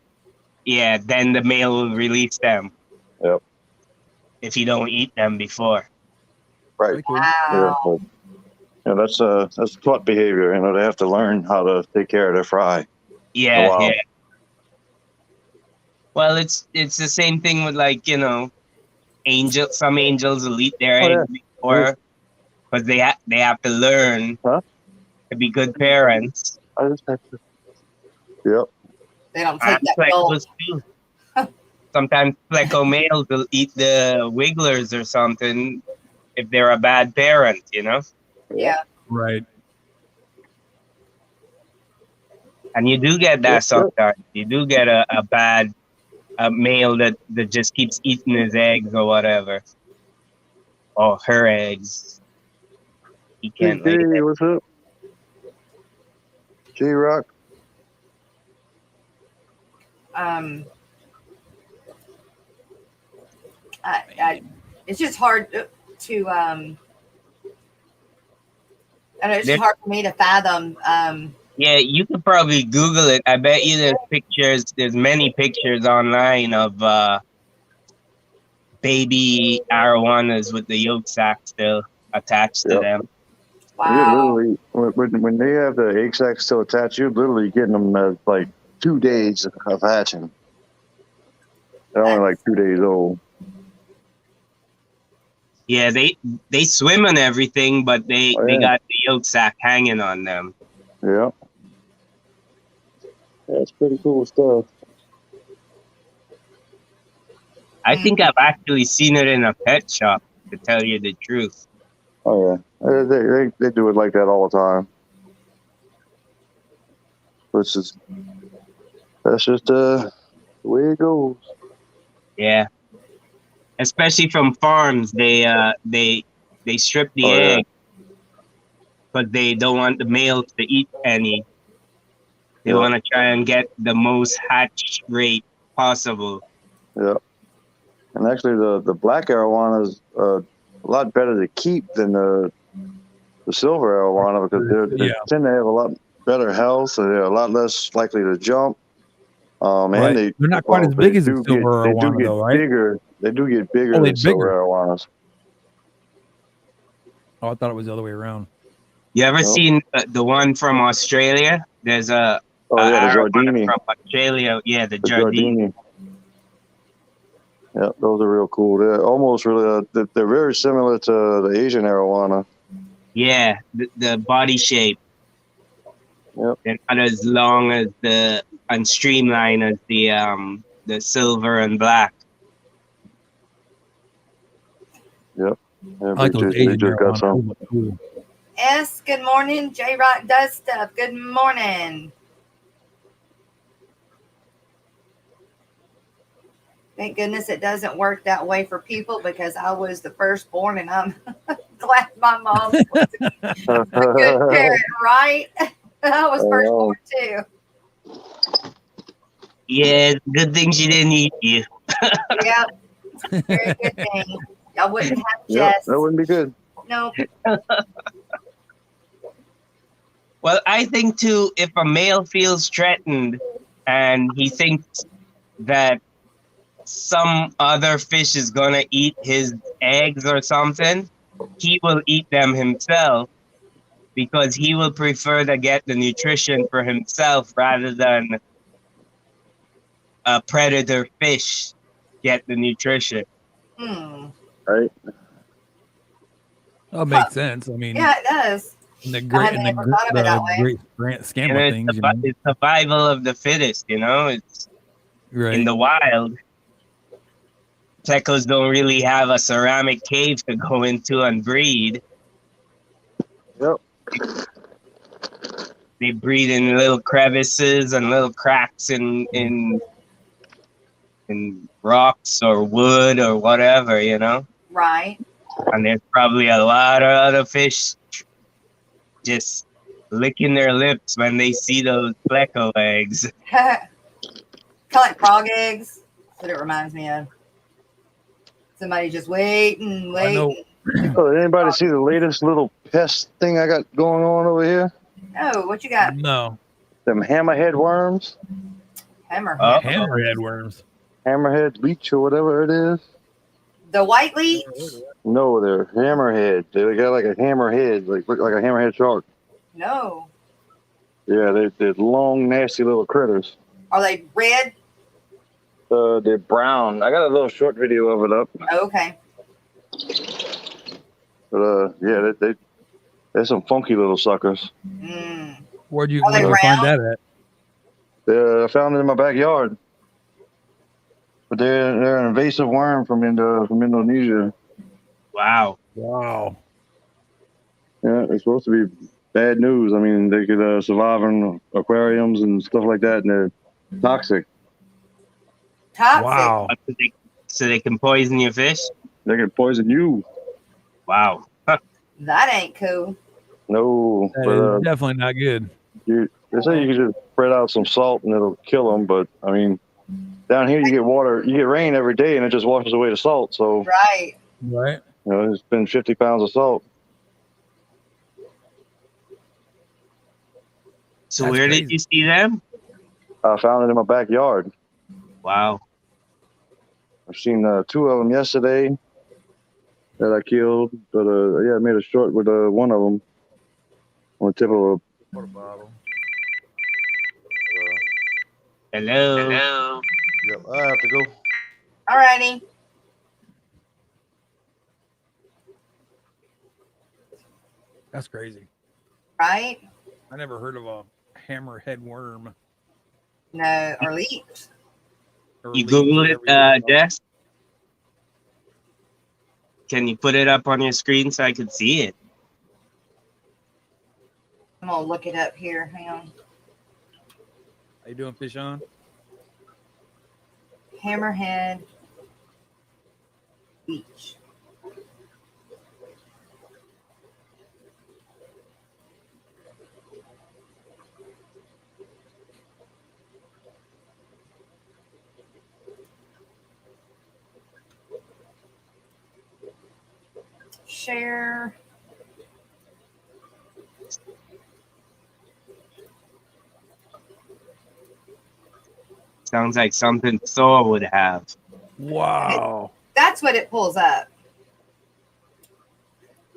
Yeah, then the male will release them. Yep. If you don't eat them before. Right. Wow. Yeah, but, that's taught behavior. They have to learn how to take care of their fry. Yeah, Wow. yeah. Well, it's the same thing with angels. Some angels will eat their eggs before, because they have to learn to be good parents. I just have to. Yep. They don't take that Plecos too. Sometimes pleco males will eat the wigglers or something if they're a bad parent, Yeah. Right. And you do get that sometimes. You do get a bad male that just keeps eating his eggs or whatever. Or her eggs. He can't lay Hey, eggs. what's up? J-Rock. It's just hard to I know it's just hard for me to fathom. Yeah, you could probably Google it. I bet you there's many pictures online of baby arowanas with the yolk sac still attached to them. Wow. You're literally, when they have the egg sac still attached, you're literally getting them at like 2 days of hatching. They're only like 2 days old. Yeah, they swim and everything, but they got the yolk sac hanging on them. Yeah. That's pretty cool stuff. I think I've actually seen it in a pet shop, to tell you the truth. Oh yeah, they do it like that all the time. Which is that's just the way it goes. Yeah, especially from farms, they strip the Oh, yeah. egg, but they don't want the males to eat any. They Yeah. want to try and get the most hatch rate possible. Yeah. And actually, the black arowana is a lot better to keep than the silver arowana because they tend to have a lot better health. So they're a lot less likely to jump. Right. And They're not quite as big as the silver they do arowana, get though, right? bigger. They do get bigger Oh, they're than silver bigger. arowanas. Oh, I thought it was the other way around. You ever Nope. seen the one from Australia? There's a Oh yeah, the arowana Jardini. from Australia. Yeah, the The Jardine. Jardini. Yeah, those are real cool. They're almost really. They're very similar to the Asian arowana. Yeah, the body shape. Yep. They're not as long as and streamlined as the silver and black. Yep. I like those They Asian just got arowana. some. Those look cool. S, good morning. J Rock does stuff. Good morning. Thank goodness it doesn't work that way for people because I was the firstborn and I'm glad my mom was a good parent, right? I was firstborn too. Yeah, good thing she didn't eat you. Yep. Very good thing. I wouldn't have Yep, Jess. that wouldn't be good. Nope. Well, I think too, if a male feels threatened and he thinks that some other fish is gonna eat his eggs or something, he will eat them himself because he will prefer to get the nutrition for himself rather than a predator fish get the nutrition. Right. That makes sense. I mean, Yeah, it does. in the I great, haven't ever thought of it that way. great grand scheme And of it's, things, you know? it's survival of the fittest, you know? It's Right. in the wild. Tecos don't really have a ceramic cave to go into and breed. Yep. They breed in little crevices and little cracks in rocks or wood or whatever, you know? Right. And there's probably a lot of other fish just licking their lips when they see those pleco eggs. Kind of like frog eggs. That's what it reminds me of. Somebody just waiting. I know. Oh, did anybody see the latest little pest thing I got going on over here? Oh, what you got? No. Them hammerhead worms, Hammerhead. Hammerhead worms. hammerhead leech or whatever it is. The white leech? No, they're hammerhead. They got like a hammerhead, look like a hammerhead shark. No. Yeah, they're long, nasty little critters. Are they red? They're brown. I got a little short video of it up. Oh, okay. But yeah, they're some funky little suckers. Where'd you Are they find round? that at? I found it in my backyard. But they're an invasive worm from Indonesia. Wow. Wow. Yeah, it's supposed to be bad news. I mean, they could survive in aquariums and stuff like that, and they're toxic. Toxic. Wow. So they can poison your fish? They can poison you. Wow. That ain't cool. No, That but is definitely not good. they say you can just spread out some salt and it'll kill them. But I mean, down here you get water, you get rain every day, and it just washes away the salt. So Right. Right. you know, it's been 50 pounds of salt. So That's where crazy. did you see them? I found it in my backyard. Wow. I've seen 2 of them yesterday that I killed, but yeah, I made a short with one of them on the tip of a water bottle. Hello. Yep, I have to go. Alrighty. That's crazy. Right? I never heard of a hammerhead worm. No, or leech. Or You leech, Google whatever you wanna it, call it. Jess? Can you put it up on your screen so I can see it? I'm gonna look it up here. Hang on. How you doing, Fish On? Hammerhead leech. Share. Sounds like something Thor would have. Wow. That's what it pulls up.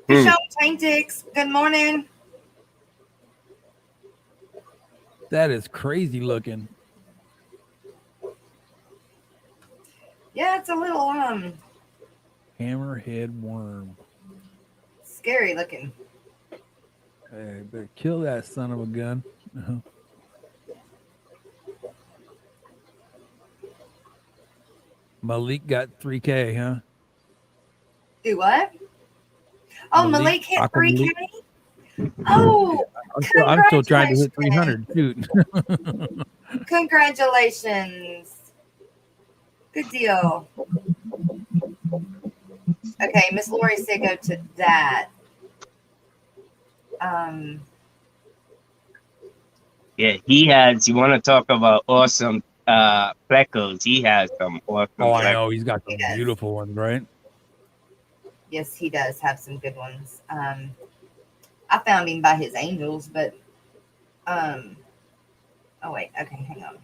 Hmm. Michelle Taintix, good morning. That is crazy looking. Yeah, it's a little Hammerhead worm. scary looking. Hey, better kill that son of a gun. Malik got 3K, huh? Do what? Oh, Malik hit Aqua 3K. Malik. Oh, I'm still trying to hit 300. Shoot. congratulations. Good deal. Okay, Miss Lori said go to that. Yeah, he has. You want to talk about awesome plecos? He has some awesome. Oh, I plecos. know. He's got some He does. beautiful ones, right? Yes, he does have some good ones. I found him by his angels, but oh wait, okay, hang on.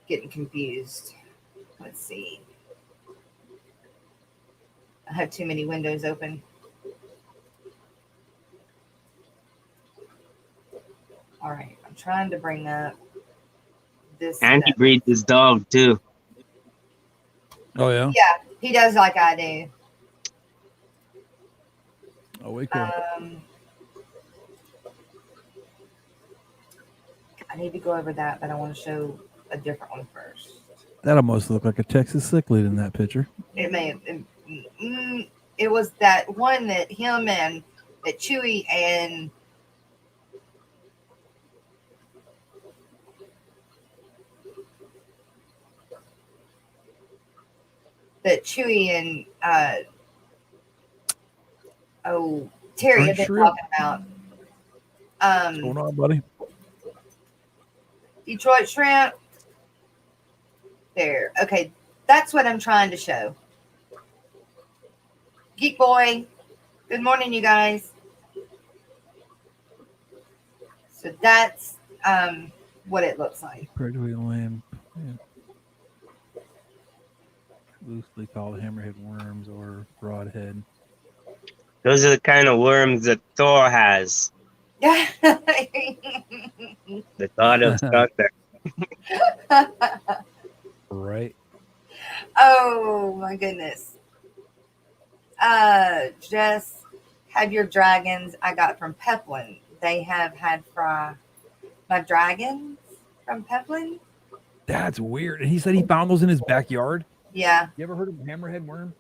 Getting confused. Let's see. I have too many windows open. All right, I'm trying to bring up this. And he breeds his dog too. Oh, yeah? Yeah, he does like I do. Oh, way cool. I need to go over that, but I want to show a different one first. That almost looked like a Texas cichlid in that picture. It may have been, it was that one that him and that Chewy and Terry have been talking about. What's going on, buddy? Detroit shrimp. There. Okay. That's what I'm trying to show. Geek Boy. Good morning, you guys. So that's what it looks like. Predatory lamb. Yeah. Loosely called hammerhead worms or broadhead. Those are the kind of worms that Thor has. Yeah. The thought of thunder. Right. Oh my goodness. Jess, have your dragons I got from Peplin. They have had my dragons from Peplin. That's weird. And he said he found those in his backyard. Yeah. You ever heard of hammerhead worm?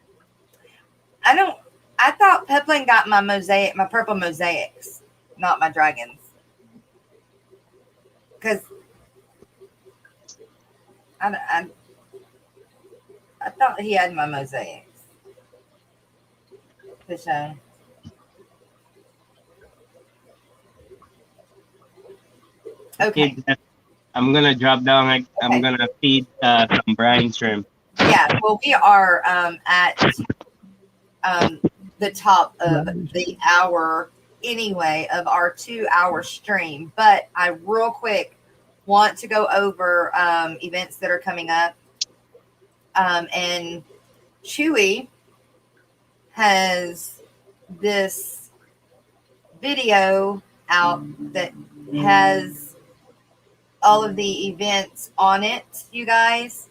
I thought Peplin got my purple mosaics, not my dragons. Because I thought he had my mosaics. To show. Okay. I'm gonna drop down. I'm gonna feed some brine shrimp. Yeah, well, we are at the top of the hour anyway of our 2-hour stream, but I real quick want to go over events that are coming up. And Chewy has this video out that has all of the events on it, you guys.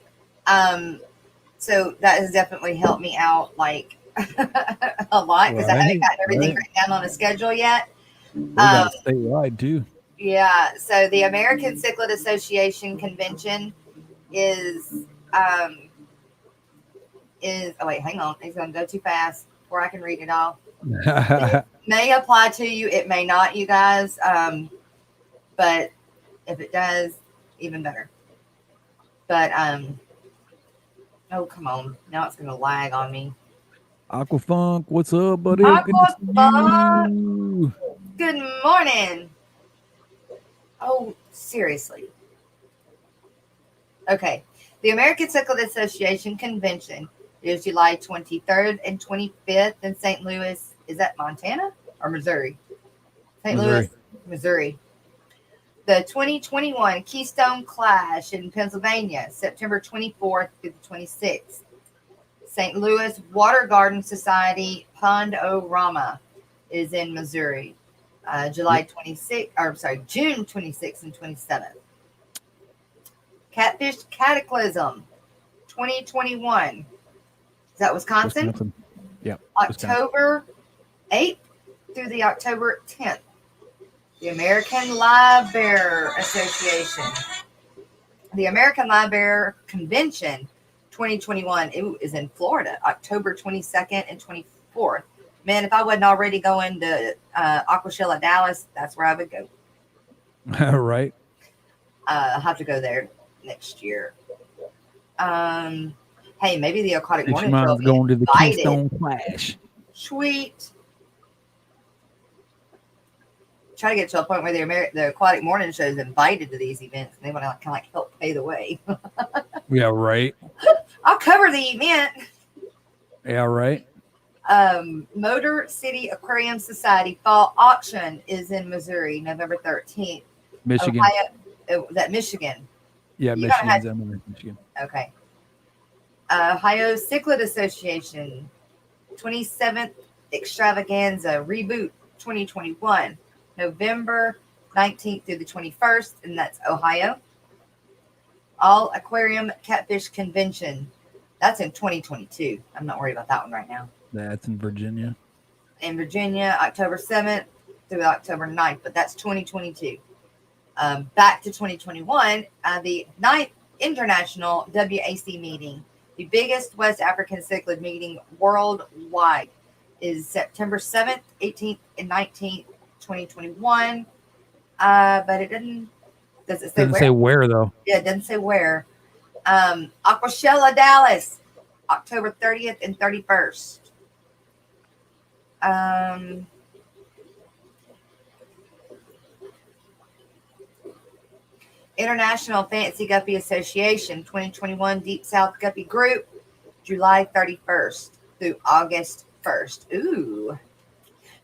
So that has definitely helped me out like a lot because I haven't gotten everything written down on a schedule yet. We got statewide too. Yeah. So the American Cichlid Association convention is oh wait, hang on. It's gonna go too fast before I can read it all. It may apply to you, it may not, you guys. But if it does, even better. But oh come on. Now it's gonna lag on me. Aquafunk, what's up, buddy? Aquafunk. You. Good morning. Oh, seriously. Okay. The American Cichlid Association convention is July 23rd and 25th in St. Louis. Is that Montana or Missouri? St. Louis, Missouri. The 2021 Keystone Clash in Pennsylvania, September 24th through the 26th. St. Louis Water Garden Society Pond-O-Rama is in Missouri, June 26th and 27th. Catfish Cataclysm 2021. Is that Wisconsin? Yep. October 8th through the October 10th. The American Live Bear Association. The American Live Bear Convention 2021 is in Florida, October 22nd and 24th. Man, if I wasn't already going to Aquashella, Dallas, that's where I would go. Right. I'll have to go there next year. Hey, maybe the Aquatic Morning Show going to the invited. Keystone Clash. Sweet. Try to get to a point where the Aquatic Morning Show is invited to these events, and they want to kind of like help pay the way. Yeah, right. I'll cover the event. Yeah, right. Motor City Aquarium Society Fall Auction is in Missouri, November 13th. Michigan. Ohio, is that Michigan? Yeah, You Michigan. Okay. Ohio Cichlid Association 27th Extravaganza Reboot 2021, November 19th through the 21st, and that's Ohio. All Aquarium Catfish Convention. That's in 2022. I'm not worried about that one right now. That's in Virginia. In Virginia, October 7th through October 9th, but that's 2022. Back to 2021, the 9th International WAC meeting, the biggest West African cichlid meeting worldwide, is September 7th, 18th, and 19th, 2021. But it doesn't say where though. Yeah, it doesn't say where. Aquashella, Dallas, October 30th and 31st. International Fancy Guppy Association 2021 Deep South Guppy Group, July 31st through August 1st. Ooh.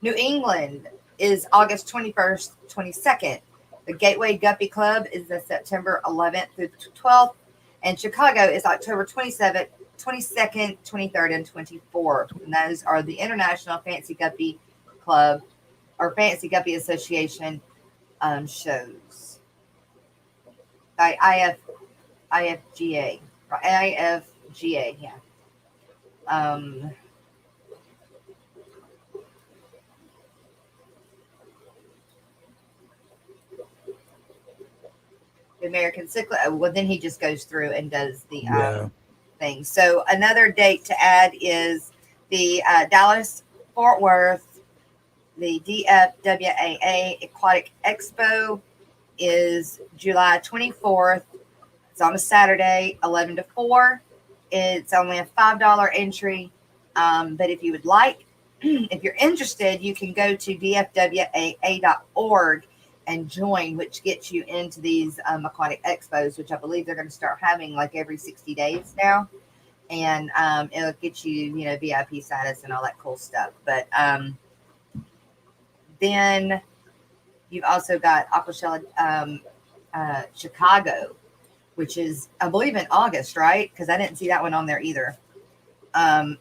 New England is August 21st, 22nd. The Gateway Guppy Club is the September 11th through 12th. And Chicago is October 27th, 22nd, 23rd, and 24th. And those are the International Fancy Guppy Club or Fancy Guppy Association shows. IFGA, yeah. The American Cichlid. Well, then he just goes through and does the thing. So another date to add is the Dallas Fort Worth, the DFWAA Aquatic Expo is July 24th. It's on a Saturday, 11 to 4. It's only a $5 entry. But if you would like, if you're interested, you can go to dfwaa.org and join, which gets you into these aquatic expos, which I believe they're going to start having like every 60 days now. And it'll get you, VIP status and all that cool stuff. But then you've also got Aquashella Chicago, which is, I believe, in August, right? Because I didn't see that one on there either. And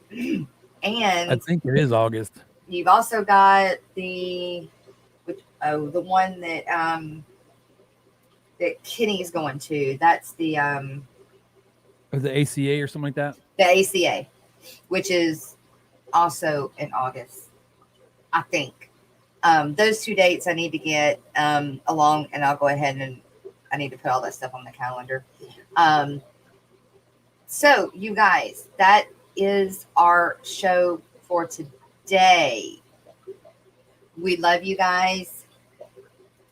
I think it is August. You've also got the one that that Kenny's going to. That's the ACA or something like that. The ACA, which is also in August, I think. Those 2 dates I need to get along, and I'll go ahead and I need to put all that stuff on the calendar. So, you guys, that is our show for today. We love you guys.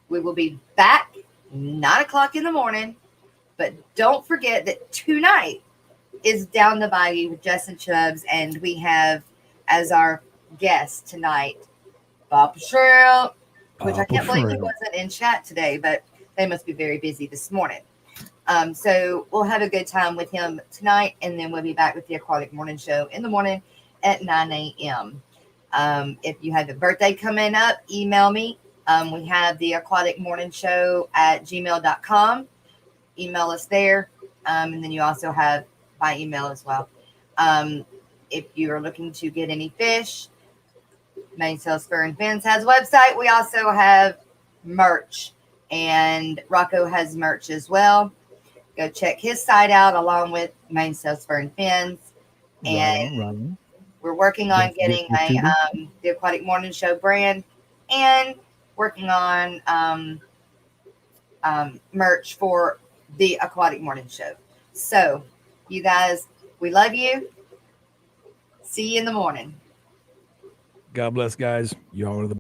We will be back 9 o'clock in the morning, but don't forget that tonight is Down the Bayou with Jess and Chubbs, and we have as our guest tonight Papa Shrimp, which I can't believe he wasn't in chat today, but they must be very busy this morning. So we'll have a good time with him tonight, and then we'll be back with the Aquatic Morning Show in the morning at 9 a.m. If you have a birthday coming up, email me. We have the Aquatic Morning Show at gmail.com. Email us there. And then you also have by email as well. If you are looking to get any fish, Mainsail Spur and Fins has a website. We also have merch, and Rocco has merch as well. Go check his site out along with Mainsail Spur and Fins. And we're working on getting the Aquatic Morning Show brand and working on merch for the Aquatic Morning Show. So, you guys, we love you. See you in the morning. God bless, guys. Y'all are the